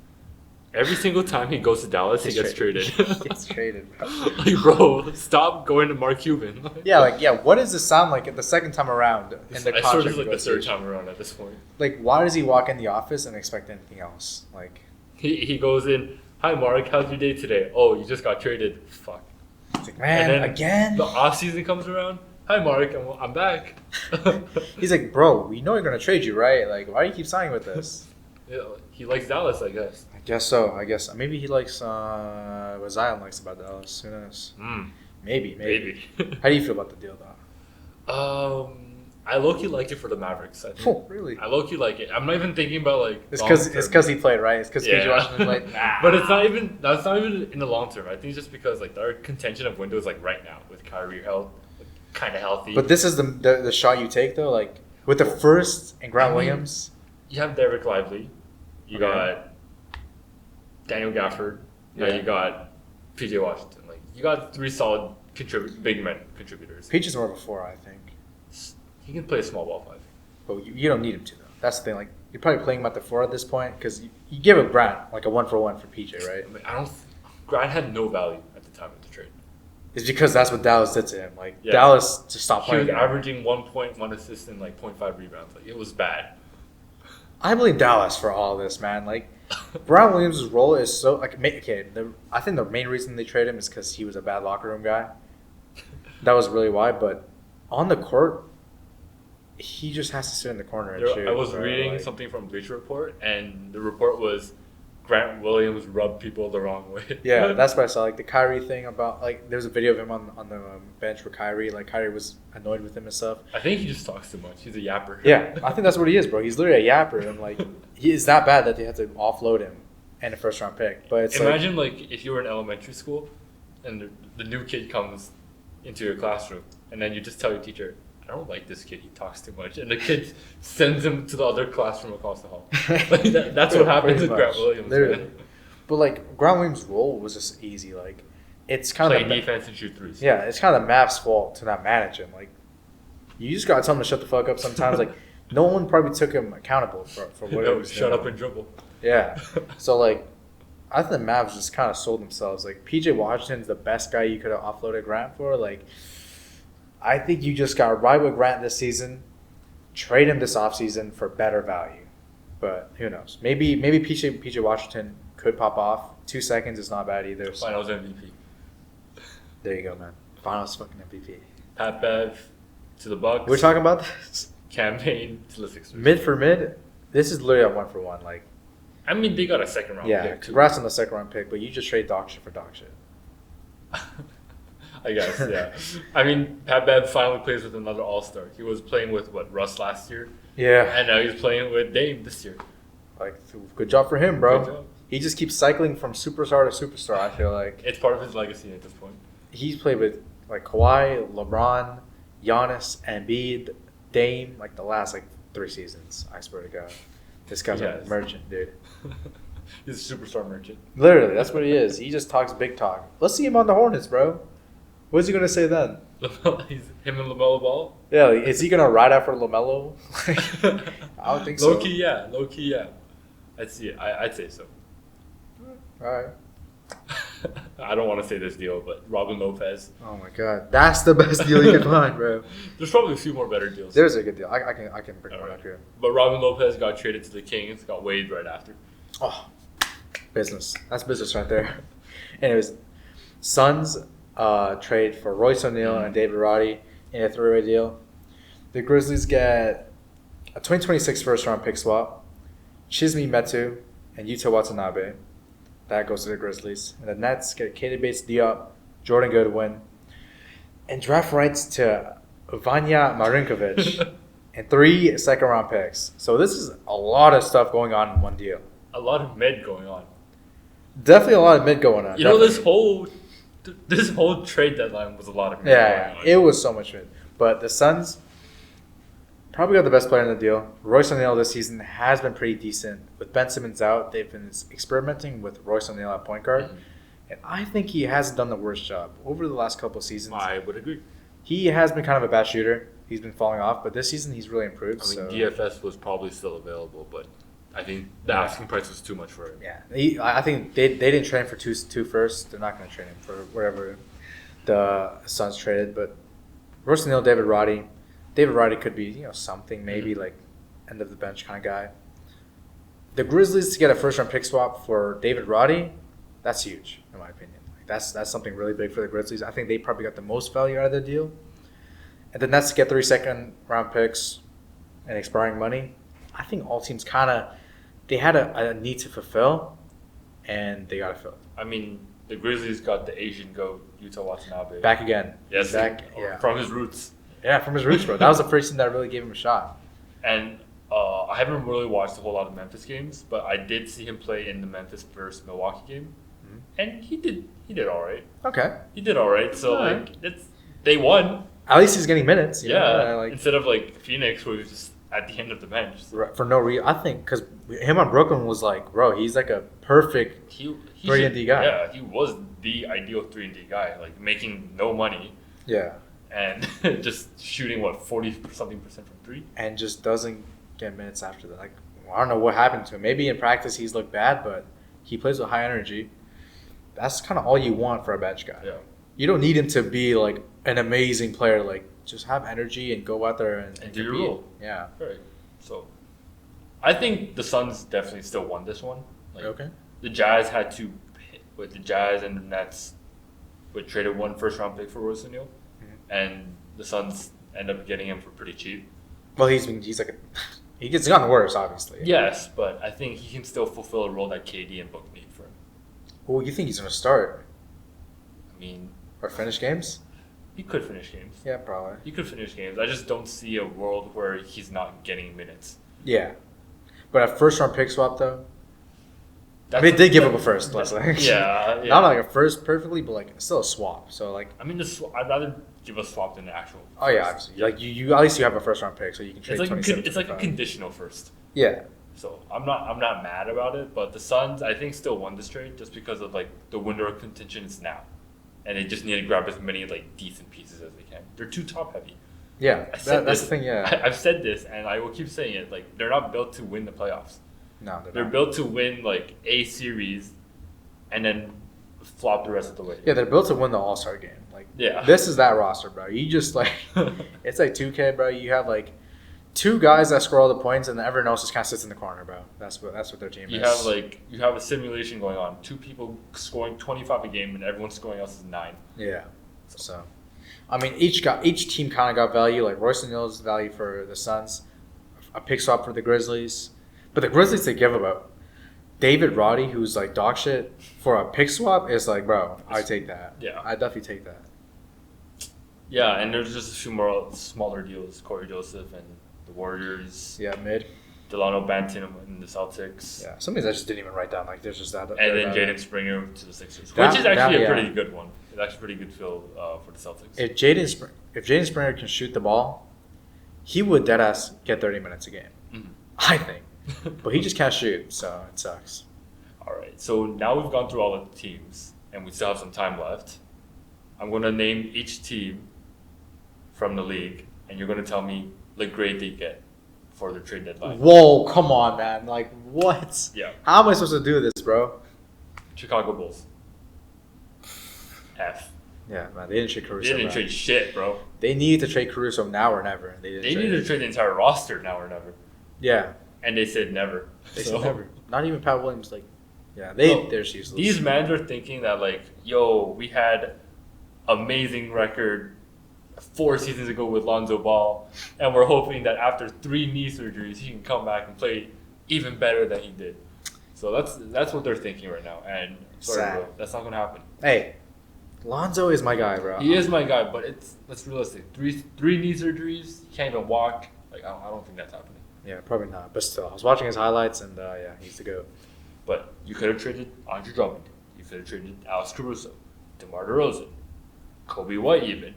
Every single time he goes to Dallas, he gets traded. He gets traded, bro. Like, bro, stop going to Mark Cuban. What does this sound like the second time around in the contract? I sort of like the third time around at this point. Like, why does he walk in the office and expect anything else? Like, he goes in, "Hi, Mark, how's your day today? Oh, you just got traded. Fuck." It's like, man, and then again? The offseason comes around. "Hi, Mark, I'm back." He's like, bro, we know we're going to trade you, right? Like, why do you keep signing with us? Yeah, he likes Dallas, I guess. I guess so. Maybe he likes what Zion likes about Dallas. Who knows? Maybe. How do you feel about the deal, though? I low-key like it for the Mavericks. I think. Oh, really? I low-key like it. I'm not even thinking about like. It's because he played, right? It's because PJ Washington played. But it's not even. That's not even in the long term. I think it's just because like our contention of windows like right now with Kyrie kind of healthy. But this is the shot you take though, like with the first and Grant Williams. You have Derek Lively. You got Daniel Gafford. You got PJ Washington. Like you got 3 solid big men contributors. Peach is more of a 4, I think. He can play a small ball 5. But you don't need him to though. That's the thing. Like you're probably playing him at the 4 at this point because you give a Grant like a 1-for-1 for PJ, right? I mean, Grant had no value at the time of the trade. It's because that's what Dallas did to him. Like Dallas just stopped playing. He was averaging 1 point, 1 assist, and like 0.5 rebounds. Like it was bad. I blame Dallas for all this, man. Like Brian Williams' role is so like okay. I think the main reason they traded him is because he was a bad locker room guy. That was really why. But on the court, he just has to sit in the corner and shoot. I was reading something from Bleacher Report, and the report was Grant Williams rubbed people the wrong way. Yeah, that's what I saw. Like the Kyrie thing about like there was a video of him on the bench with Kyrie. Like Kyrie was annoyed with him and stuff. I think he just talks too much. He's a yapper. Yeah, I think that's what he is, bro. He's literally a yapper, and like he is that bad that they had to offload him and a first round pick. But it's imagine like if you were in elementary school, and the new kid comes into your classroom, and then you just tell your teacher, I don't like this kid. He talks too much, and the kid sends him to the other classroom across the hall. Like that's what happens with Grant Williams. Man. But like Grant Williams' role was just easy. Like it's kind play of defense and shoot threes. Yeah, it's kind of the Mavs' fault to not manage him. Like you just gotta tell him to shut the fuck up. Sometimes like no one probably took him accountable for what he was shut doing. up and dribble. Yeah. So like I think the Mavs just kind of sold themselves. Like PJ Washington's the best guy you could have offloaded Grant for. Like I think you just got to ride with Grant this season, trade him this offseason for better value. But who knows? Maybe PJ Washington could pop off. 2 seconds is not bad either. So. Finals MVP. There you go, man. Finals fucking MVP. Pat Bev to the Bucks. We're talking about this? Campaign to the Sixers. Mid for mid? This is literally a 1-for-1. Like, I mean, they got a second round yeah, pick. Yeah, congrats on the second round pick, but you just trade dog shit for dog shit. I guess, yeah. I mean, Pat Bev finally plays with another All-Star. He was playing with, Russ last year? Yeah. And now he's playing with Dame this year. Like, good job for him, bro. Good job. He just keeps cycling from superstar to superstar, I feel like. It's part of his legacy at this point. He's played with, like, Kawhi, LeBron, Giannis, Embiid, Dame, like, the last, 3 seasons, I swear to God. This guy's a merchant, dude. He's a superstar merchant. Literally, that's what he is. He just talks big talk. Let's see him on the Hornets, bro. What is he going to say then? He's him and LaMelo Ball? Yeah, is he going to ride out for LaMelo? I don't think so. Low-key, yeah. I'd see it. I'd say so. All right. I don't want to say this deal, but Robin Lopez. Oh, my God. That's the best deal you can find, bro. There's probably a few more better deals. There's a good deal. I can bring one up here. But Robin Lopez got traded to the Kings, got waived right after. Oh, business. That's business right there. Anyways, Suns trade for Royce O'Neal and David Roddy in a 3-way deal. The Grizzlies get a 2026 first-round pick swap, Chisme Metu, and Yuta Watanabe. That goes to the Grizzlies. And the Nets get Katie Bates-Diop, Jordan Goodwin, and draft rights to Vanya Marinkovic and 3 second-round picks. So this is a lot of stuff going on in one deal. A lot of mid going on. Definitely a lot of mid going on. You know, this whole trade deadline was a lot of mid going on. It was so much mid. But the Suns probably got the best player in the deal. Royce O'Neal this season has been pretty decent. With Ben Simmons out, they've been experimenting with Royce O'Neal at point guard. Mm-hmm. And I think he hasn't done the worst job over the last couple of seasons. I would agree. He has been kind of a bad shooter. He's been falling off. But this season, he's really improved. I mean, DFS was probably still available, but I think the asking price was too much for him. Yeah, I think they didn't trade him for two first. They're not going to trade him for wherever the Suns traded. But Royce O'Neal, David Roddy. David Roddy could be something maybe like end of the bench kind of guy. The Grizzlies to get a first round pick swap for David Roddy, that's huge in my opinion. Like that's something really big for the Grizzlies. I think they probably got the most value out of the deal. And the Nets to get 3 second round picks and expiring money. I think all teams they had a need to fulfill, and they got it filled. I mean, the Grizzlies got the Asian goat, Yuta Watanabe. Back again. Yes, yeah. From his roots. Yeah, from his roots, bro. That was the first team that really gave him a shot. And I haven't really watched a whole lot of Memphis games, but I did see him play in the Memphis versus Milwaukee game, and he did all right. Okay. He did all right. So they won. At least he's getting minutes. Instead of Phoenix, who was just at the end of the bench. For no reason. I think because him on Brooklyn was bro, he's like a perfect 3-and-D guy. Yeah, he was the ideal 3-and-D guy, making no money. Yeah. And just shooting 40-something% from 3, and just doesn't get minutes after that. I don't know what happened to him. Maybe in practice he's looked bad, but he plays with high energy. That's kind of all you want for a bench guy. Yeah. You don't need him to be an amazing player. Just have energy and go out there and do your role. Yeah. Right. So, I think the Suns definitely still won this one, Like, Okay. the Jazz had to, with the Jazz and the Nets, would traded one first round pick for Royce O'Neal, and the Suns end up getting him for pretty cheap. Well, he's like he's gotten worse, obviously. Yes, but I think he can still fulfill a role that KD and Book need for him. Well, you think he's gonna start I mean, or finish games? he could finish games. Yeah, probably. He could finish games. I just don't see a world where he's not getting minutes. Yeah, but a first round pick swap though. They did give up a first, let's say. Yeah. Not like a first perfectly, but like still a swap. So like. I mean, I'd rather give a swap than an actual. Oh yeah, obviously. Like you at least you have a first round pick, so you can trade. It's like a conditional first. Yeah. So I'm not mad about it, but the Suns I think still won this trade just because of like the window of contention is now, and they just need to grab as many like decent pieces as they can. They're too top heavy. Yeah, that's the thing. Yeah, I've said this and I will keep saying it. Like they're not built to win the playoffs. No, they're built to win like a series, and then flop the rest of the way. Yeah, they're built to win the All-Star game. Like, yeah, this is that roster, bro. You just like, it's like 2K, bro. You have like two guys that score all the points, and everyone else just kind of sits in the corner, bro. That's what their team is. You have a simulation going on. Two people scoring 25 a game, and everyone scoring else is 9. Yeah. So, I mean, each team kind of got value. Like Royce O'Neal's value for the Suns, a pick swap for the Grizzlies, but the Grizzlies they give about David Roddy, who's like dog shit, for a pick swap is like, bro, I take that. Yeah, I definitely take that. Yeah, and there's just a few more smaller deals. Corey Joseph and the Warriors. Yeah, mid. Delano Banton and the Celtics. Yeah, some of these I just didn't even write down. Like, there's just that. And then Jaden Springer to the Sixers, which is actually a pretty good one. It's actually a pretty good fill for the Celtics. If Jaden Springer can shoot the ball, he would deadass get 30 minutes a game. Mm-hmm. I think. But he just can't shoot, so it sucks. All right, so now we've gone through all of the teams, and we still have some time left. I'm going to name each team from the league, and you're going to tell me the grade they get for their trade deadline. Whoa, come on, man. Like, what? Yeah. How am I supposed to do this, bro? Chicago Bulls. F. Yeah, man, they didn't trade Caruso. They didn't trade shit, bro. They needed to trade Caruso now or never. They needed to trade the entire roster now or never. Yeah. And they said never. They said never. Not even Pat Williams. Like, yeah, they're useless. These men are thinking that, like, yo, we had amazing record 4 seasons ago with Lonzo Ball, and we're hoping that after 3 knee surgeries, he can come back and play even better than he did. So that's what they're thinking right now. And sorry, bro, that's not gonna happen. Hey, Lonzo is my guy, bro. He is my guy, but that's realistic. Three knee surgeries, he can't even walk. Like, I don't think that's happening. Yeah, probably not. But still, I was watching his highlights, and yeah, he's the GOAT. But you could have traded Andre Drummond. You could have traded Alex Caruso, DeMar DeRozan, Kobe White even.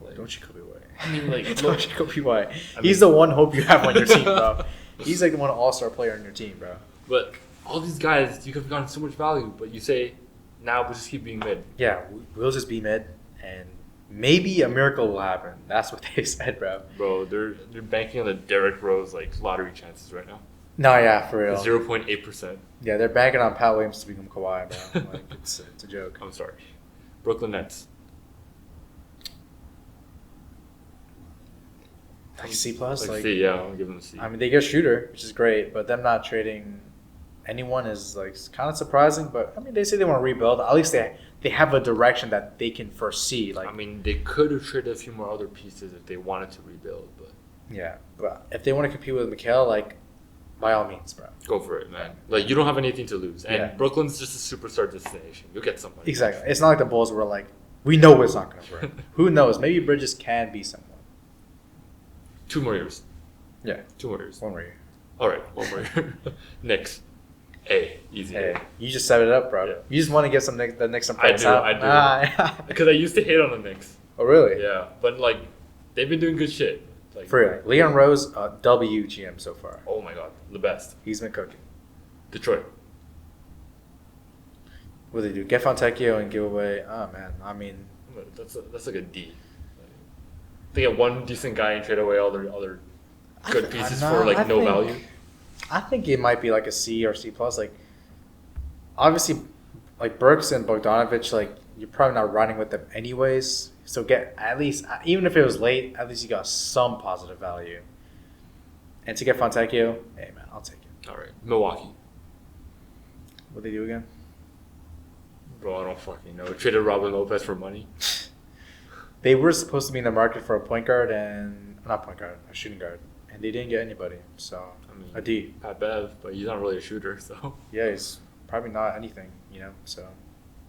Like, don't you Kobe White? I mean, like, don't you Kobe White? He's the one hope you have on your team, bro. He's like the one all-star player on your team, bro. But all these guys, you could have gotten so much value, but you say, now we'll just keep being mid. Yeah, we'll just be mid, and maybe a miracle will happen. That's what they said, bro. Bro, they're banking on the Derrick Rose like lottery chances right now. No, yeah, for real. 0.8%. Yeah, they're banking on Pat Williams to become Kawhi, bro. Like, it's a joke. I'm sorry. Brooklyn Nets. Like C plus, like C, yeah, I'll give them a C. I mean, they get a shooter, which is great, but them not trading anyone is like kind of surprising. But I mean, they say they want to rebuild. At least they have a direction that they can foresee. Like, I mean, they could have traded a few more other pieces if they wanted to rebuild, but yeah, but if they want to compete with Mikal, like, by all means, bro, go for it, man. Like, you don't have anything to lose, and yeah. Brooklyn's just a superstar destination. You'll get somebody. Exactly. It's not like the Bulls were like, we know it's not going to work. Who knows? Maybe Bridges can be someone. 2 more years. Yeah. 2 more years. 1 more year. All right, 1 more year. Knicks. A. Easy. Hey, you just set it up, bro. Yeah. You just want to get some Knicks some I points do. out. I do. Because I used to hate on the Knicks. Oh, really? Yeah, but like, they've been doing good shit. Like, For real. Leon Rose, WGM so far. Oh my god, the best. He's been cooking. Detroit. What do they do? Get Fontecchio and give away. Oh man, I mean, That's like a D. They get one decent guy and trade away all their other good pieces for like no value. I think it might be like a C or C plus. Like, obviously, like Burks and Bogdanovich, like you're probably not running with them anyways. So get at least, even if it was late, at least you got some positive value. And to get Fontecchio, hey man, I'll take it. All right, Milwaukee. What they do again? Bro, I don't fucking know. Traded Robin Lopez for money. They were supposed to be in the market for a point guard and not point guard, a shooting guard, and they didn't get anybody. So I mean, a D. Pat Bev, but he's not really a shooter, so. Yeah, he's probably not anything, So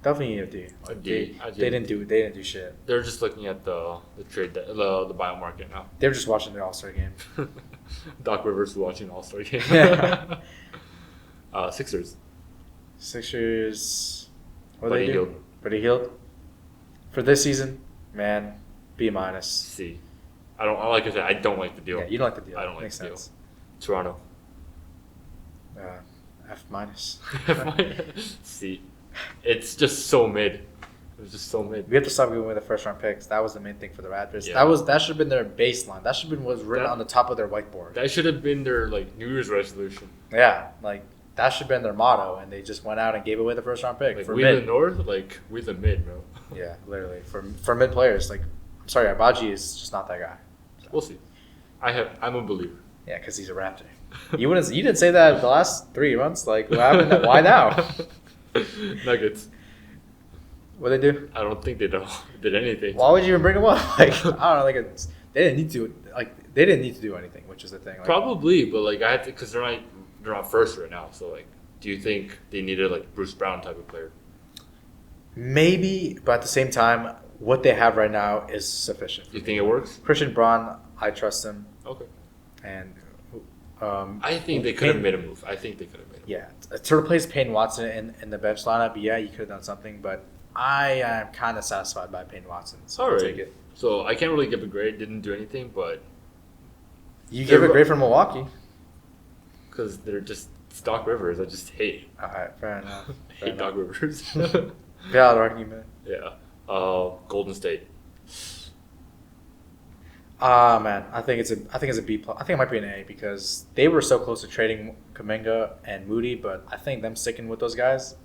definitely need a D. A D. They didn't do shit. They're just looking at the trade the buy market now. They were just watching the All-Star game. Doc Rivers was watching All-Star game. Sixers. Sixers. What Buddy they do? Hield. Buddy Hield. For this season, man, B minus. C. Like I said, I don't like the deal. Yeah, you don't like the deal. I don't like Makes the deal. sense. Toronto. F minus. C. It's just so mid. It was just so mid. We have to stop giving away the first round picks. That was the main thing for the Raptors. Yeah. That should have been their baseline. That should have been what's written on the top of their whiteboard. That should have been their New Year's resolution. Yeah, that should have been their motto, and they just went out and gave away the first round pick for we mid. the North, we the mid, bro. Yeah, literally for mid players. I'm sorry, Abaji is just not that guy. So. We'll see. I'm a believer. Yeah, because he's a Raptor. You didn't say that the last 3 months. What happened? Why now? Nuggets. What they do? I don't think they did anything. Why would you even bring them up? I don't know. They didn't need to. They didn't need to do anything, which is the thing. Probably, but I had to because they're not first right now. So do you think they needed Bruce Brown type of player? Maybe, but at the same time, what they have right now is sufficient. You think it works? Christian Braun, I trust him, Okay. and I think they could have made a move. I think they could have made a move. Yeah, to replace Payne Watson in the bench lineup, yeah, you could have done something, but I am kind of satisfied by Payne Watson. So All I'll right. take it. So I can't really give a grade. Didn't do anything, but You gave a grade for Milwaukee. because they're just Doc Rivers. I just hate. All right, fair enough. I hate Doc Rivers. Valid argument. Yeah. Golden State. Man, I think it's a B plus. I think it might be an A because they were so close to trading Kuminga and Moody, but I think them sticking with those guys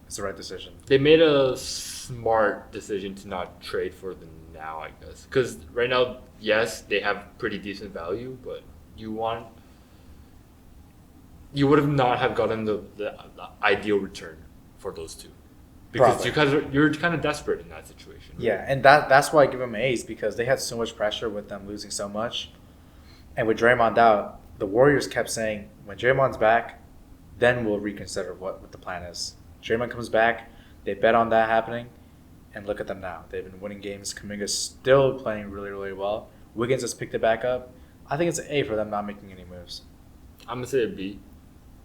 is the right decision. They made a smart decision to not trade for them now, I guess. Because right now, yes, they have pretty decent value, but you would have not have gotten the ideal return for those two. Because you're kind of desperate in that situation. Right? Yeah, and that's why I give them A's because they had so much pressure with them losing so much. And with Draymond out, the Warriors kept saying, when Draymond's back, then we'll reconsider what the plan is. Draymond comes back, they bet on that happening, and look at them now. They've been winning games. Kuminga's still playing really, really well. Wiggins has picked it back up. I think it's an A for them not making any moves. I'm going to say a B.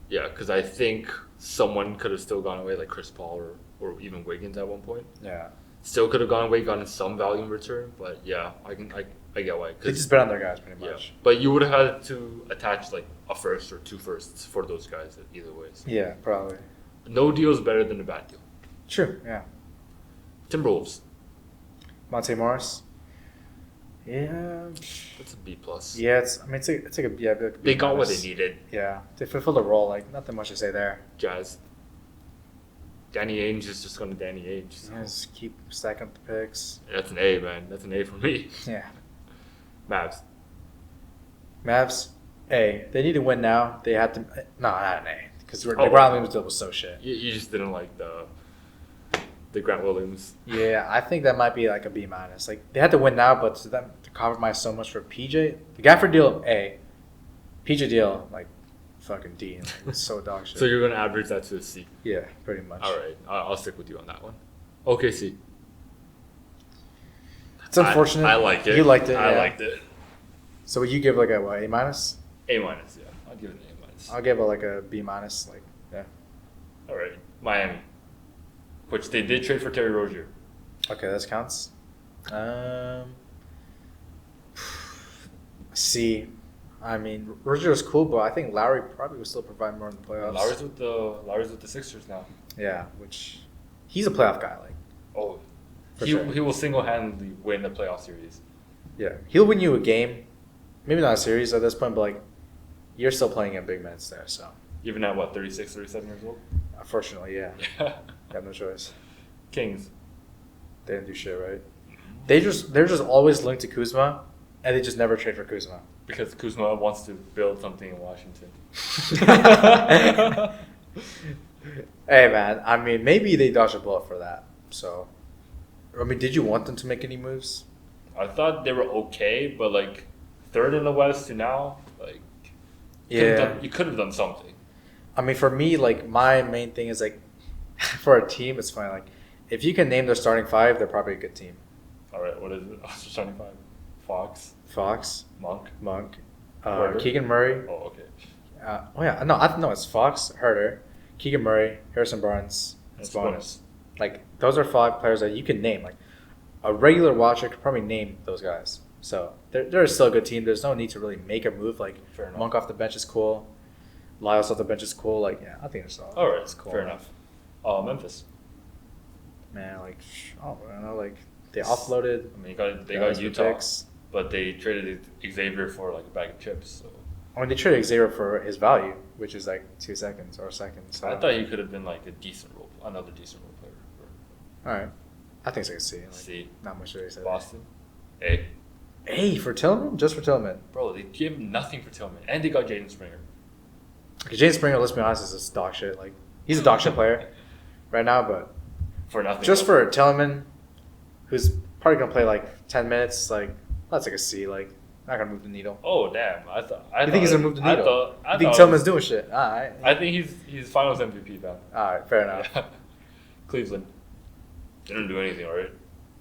Yeah, because I think someone could have still gone away, like Chris Paul or even Wiggins at one point. Yeah. Still could have gone away, gotten some value in return, but yeah, I get why. They just bet on their guys pretty much. Yeah, but you would have had to attach a first or 2 firsts for those guys either way. So. Yeah, probably. No deal is better than a bad deal. True, yeah. Timberwolves. Monte Morris. Yeah. That's a B plus. Yeah, it's like a B They got what they minus. needed. Yeah, they fulfilled the role. Nothing much to say there. Jazz. Danny Ainge is just going to Danny Ainge. So. Just keep stacking up the picks. That's an A, man. That's an A for me. Yeah. Mavs. Mavs, A. They need to win now. They had to. No, not an A. Because the Oh. Grant Williams deal was so shit. You just didn't like the Grant Williams. Yeah, I think that might be a B minus. They had to win now, but to them to compromise so much for PJ. The Gafford deal, A. PJ deal, fucking D. It's so dog shit. So you're going to average that to a C. Yeah, pretty much. All right. I'll stick with you on that one. OKC. It's unfortunate. I liked it. You liked it. I yeah. liked it. So would you give a what, A minus? A minus, yeah. I'll give it an A minus. I'll give it a B minus. Yeah. All right. Miami. Which they did trade for Terry Rozier. Okay, this counts. C. I mean, Rozier was cool, but I think Lowry probably would still provide more in the playoffs. Lowry's with the Sixers now. Yeah, which he's a playoff guy. Oh, For sure. He will single-handedly win the playoff series. Yeah, he'll win you a game, maybe not a series at this point, but you're still playing in big minutes there. So Even at what, 36, 37 years old? unfortunately, yeah, got no choice. Kings. They didn't do shit right. They're just always linked to Kuzma, and they just never trade for Kuzma. Because Kuzma wants to build something in Washington. Hey man, I mean maybe they dodged a bullet for that. So, I mean, did you want them to make any moves? I thought they were okay, but like third in the West to now, like Yeah. you could have done something. I mean, for me, like my main thing is like, for a team, it's fine. Like, if you can name their starting five, they're probably a good team. All right, what is it? Starting five: Fox, Fox, Monk, Monk, Herter? Keegan Murray. Oh, okay. Oh yeah, no, I know it's Fox, Herter, Keegan Murray, Harrison Barnes, and That's Sabonis. Like those are five players that you can name. Like a regular watcher could probably name those guys. So they're still a good team. There's no need to really make a move. Like Fair enough. Monk off the bench is cool. Lyles off the bench is cool. Like yeah, I think it's all. All right, it's cool. fair enough. Memphis. Man, like oh, I don't know, like they offloaded. I mean, they got guys with Utah, picks. but they traded Xavier for like a bag of chips. So I mean, they traded Xavier for his value, which is like 2 seconds or a second. So I thought he could have been like another decent role player. all right, I think it's like a C. Like, C. Not much to really say. Boston. A. A for Tillman, just for Tillman. Bro, they gave him nothing for Tillman, and they got Jaden Springer. Okay, James Springer, let's be honest, is just dog shit. Like he's a dog shit player right now, but For nothing. just for Tillman, who's probably gonna play like 10 minutes, like that's like a C. Like not gonna move the needle. Oh damn! You think he's gonna move the needle? I You think thought- Tillman's doing shit? All right. I think he's Finals MVP, man. All right, fair enough. Cleveland. They didn't do anything, right?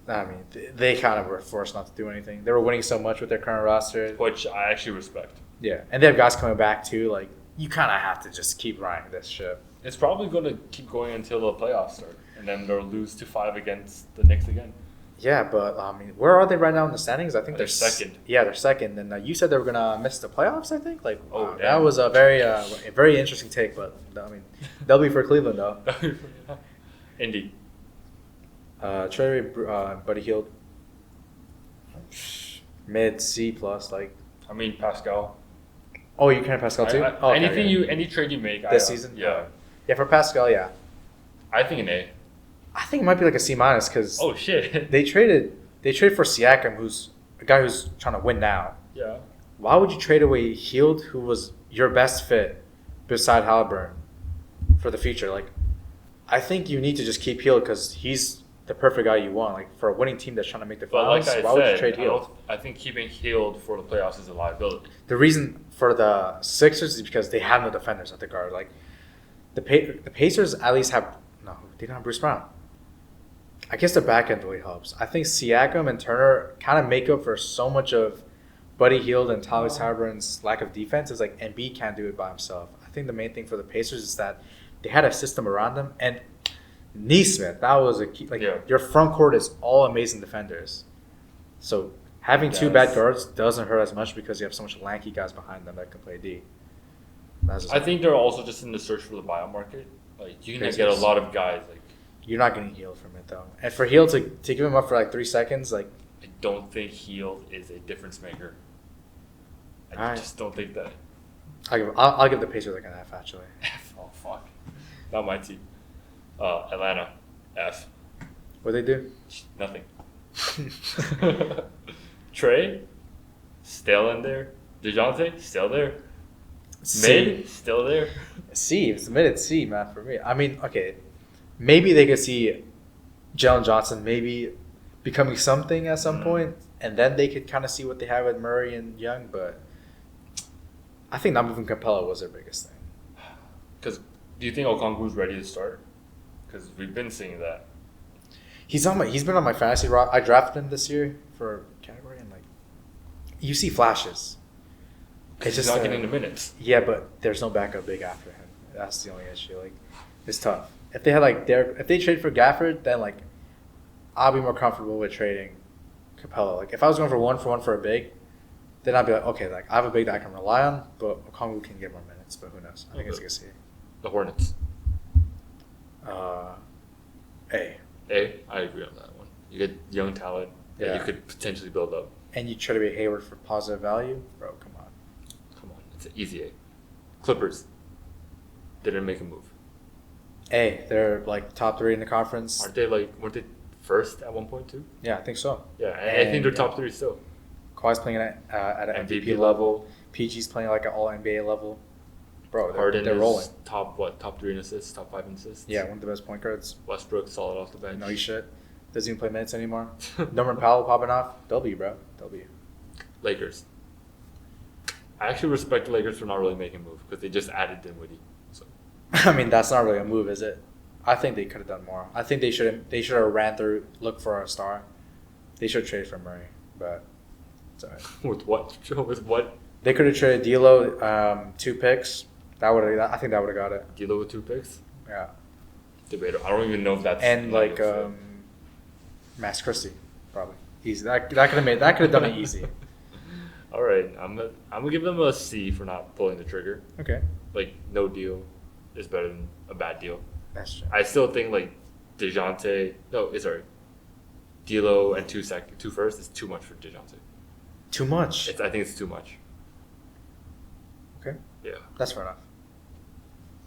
I mean, they kind of were forced not to do anything. They were winning so much with their current roster. Which I actually respect. Yeah, and they have guys coming back too. Like you kind of have to just keep riding this ship. It's probably going to keep going until the playoffs start, and then they'll lose to 5 against the Knicks again. Yeah, but I mean, where are they right now in the standings? I think They're second. Yeah, they're second. And you said they were gonna miss the playoffs. I think. Like, Oh, wow, damn. that was a very interesting take. But I mean, they'll be for Cleveland though. Indy. Trey, Buddy Hield, mid C plus. Like, I mean Pascal. oh, you can Pascal too. Oh, okay, anything yeah. any trade you make This season? Yeah, Yeah, for Pascal, yeah. I think an A. I think it might be like a C minus because Oh shit. they traded for Siakam, who's a guy who's trying to win now. Yeah. Why would you trade away Hield, who was your best fit beside Halliburton for the future? Like, I think you need to just keep Hield because he's the perfect guy you want. Like for a winning team that's trying to make the But like finals, I why would you said, trade Hield? I think keeping Hield for the playoffs is a liability. The reason for the Sixers is because they have no defenders at the guard. Like the Pacers at least have they don't have Bruce Brown. I guess the back end really helps. I think Siakam and Turner kind of make up for so much of Buddy Hield and Tyrese Halliburton's lack of defense. Is like Embiid can't do it by himself. I think the main thing for the Pacers is that they had a system around them, and Neesmith, that was a key. Like Yeah. your front court is all amazing defenders, so having two bad guards doesn't hurt as much because you have so much lanky guys behind them that can play D. That's just I think they're also just in the search for the buyout market. Like you can get a Pacers. lot of guys. Like you're not getting Hield from it though, and for Hield to give him up for like 3 seconds, like I don't think Hield is a difference maker. I Alright. just don't think that. I'll give the Pacers like an F actually. Oh fuck, not my team. Atlanta, F. What they do? Nothing. Trey, still in there. DeJounte, still there. Mid, still there. C. It's admitted C, man, for me. I mean, okay, maybe they could see Jalen Johnson maybe becoming something at some point, and then they could kind of see what they have with Murray and Young, but I think not moving Capella was their biggest thing. Because do you think Okongwu's ready to start? Because we've been seeing that. He's been on my fantasy rock. I drafted him this year for category, and like, you see flashes. Because he's not getting the minutes. Yeah, but there's no backup big after him. That's the only issue. Like, it's tough. If they had like if they trade for Gafford, then like, I'll be more comfortable with trading Capella. Like, if I was going for one for a big, then I'd be like, okay, like I have a big that I can rely on, but Okongwu can get more minutes. But who knows? I think it's gonna see. The Hornets. A. I agree on that one. You get young talent that you could potentially build up. And you try to be Hayward for positive value, bro. Come on. Come on, it's an easy A. Clippers didn't make a move. A. They're like top 3 in the conference. Weren't they first at one point too? Yeah, I think so. Yeah, and I think they're top 3 still. Kawhi's playing at an MVP MVP level. PG's playing like an All-NBA level. Bro, Harden they're is rolling. top 3 in assists, top 5 in assists. Yeah, one of the best point guards. Westbrook solid off the bench. No shit. Doesn't even play minutes anymore. Norman Powell popping off. W, bro. W. Lakers. I actually respect the Lakers for not really making a move because they just added Dinwiddie. So I mean, that's not really a move, is it? I think they could have done more. I think they should have ran through, look for a star. They should have traded for Murray, but it's all right. with what? With what? They could have traded D'Lo, 2 picks. I think that would have got it. D'Lo with 2 picks? Yeah. Debater. I don't even know if that's And like Max Christie, probably easy. That could have done it easy. All right, I'm gonna give them a C for not pulling the trigger. Okay. Like no deal is better than a bad deal. That's true. I still think like D'Lo and 2 first is too much for DeJounte. Too much. I think it's too much. Okay. Yeah. That's fair enough.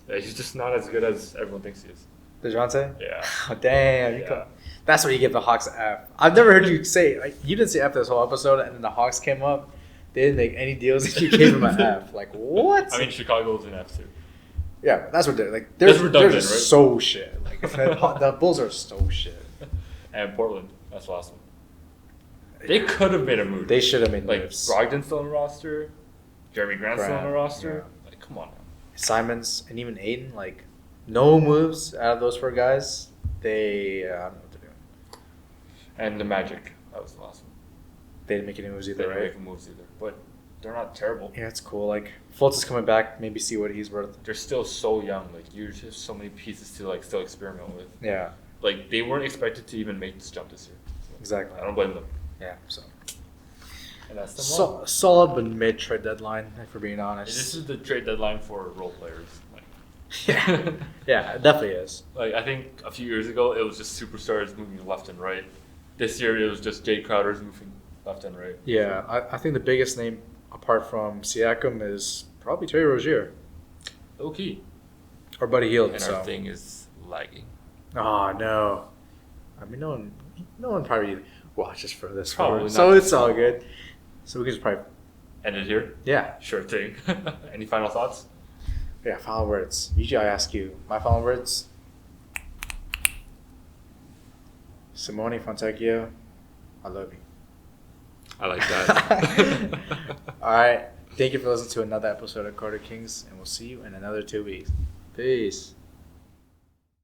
Yeah, he's just not as good as everyone thinks he is. DeJounte? Yeah. Oh, damn. Yeah. That's what you give the Hawks an F. I've never heard you say, like, you didn't say F this whole episode, and then the Hawks came up. They didn't make any deals, and you gave them an F. Like, what? I mean, Chicago's an F too. Yeah, that's what they're like. That's They're redundant, just right? so shit. Like, the Bulls are so shit. And Portland, that's the last one. They could have made a move. They should have made like moves. Brogdon's still on the roster, Jeremy Grant's still on the Grant, roster. yeah. Like, come on now. Simons and even Aiden, like, no moves out of those 4 guys. They, I don't know what they're doing. And the Magic, that was the last one. They didn't make any moves They either, didn't right? make moves either, but they're not terrible. Yeah, it's cool. Like, Fultz is coming back. Maybe see what he's worth. They're still so young. Like, you just have so many pieces to like still experiment with. Yeah, Like, they weren't expected to even make this jump this year. So exactly. I don't blame them. Yeah, so. And that's them. Solid but mid trade deadline, if we're being honest. This is the trade deadline for role players. Like, Yeah, yeah, it definitely is. like I think a few years ago it was just superstars moving left and right. This year it was just Jay Crowder's moving left and right. Yeah, I think the biggest name apart from Siakam is probably Terry Rozier Low key. or Buddy Hield. And so. our thing is lagging. Oh no, I mean no one probably watches for this Probably far, not so this it's all far. good. So we can just probably End it here? yeah Sure thing. Any final thoughts? final words. Usually I ask you my final words. Simone Fontecchio, I love you. I like that. All right. Thank you for listening to another episode of Carter Kings, and we'll see you in another 2 weeks. Peace.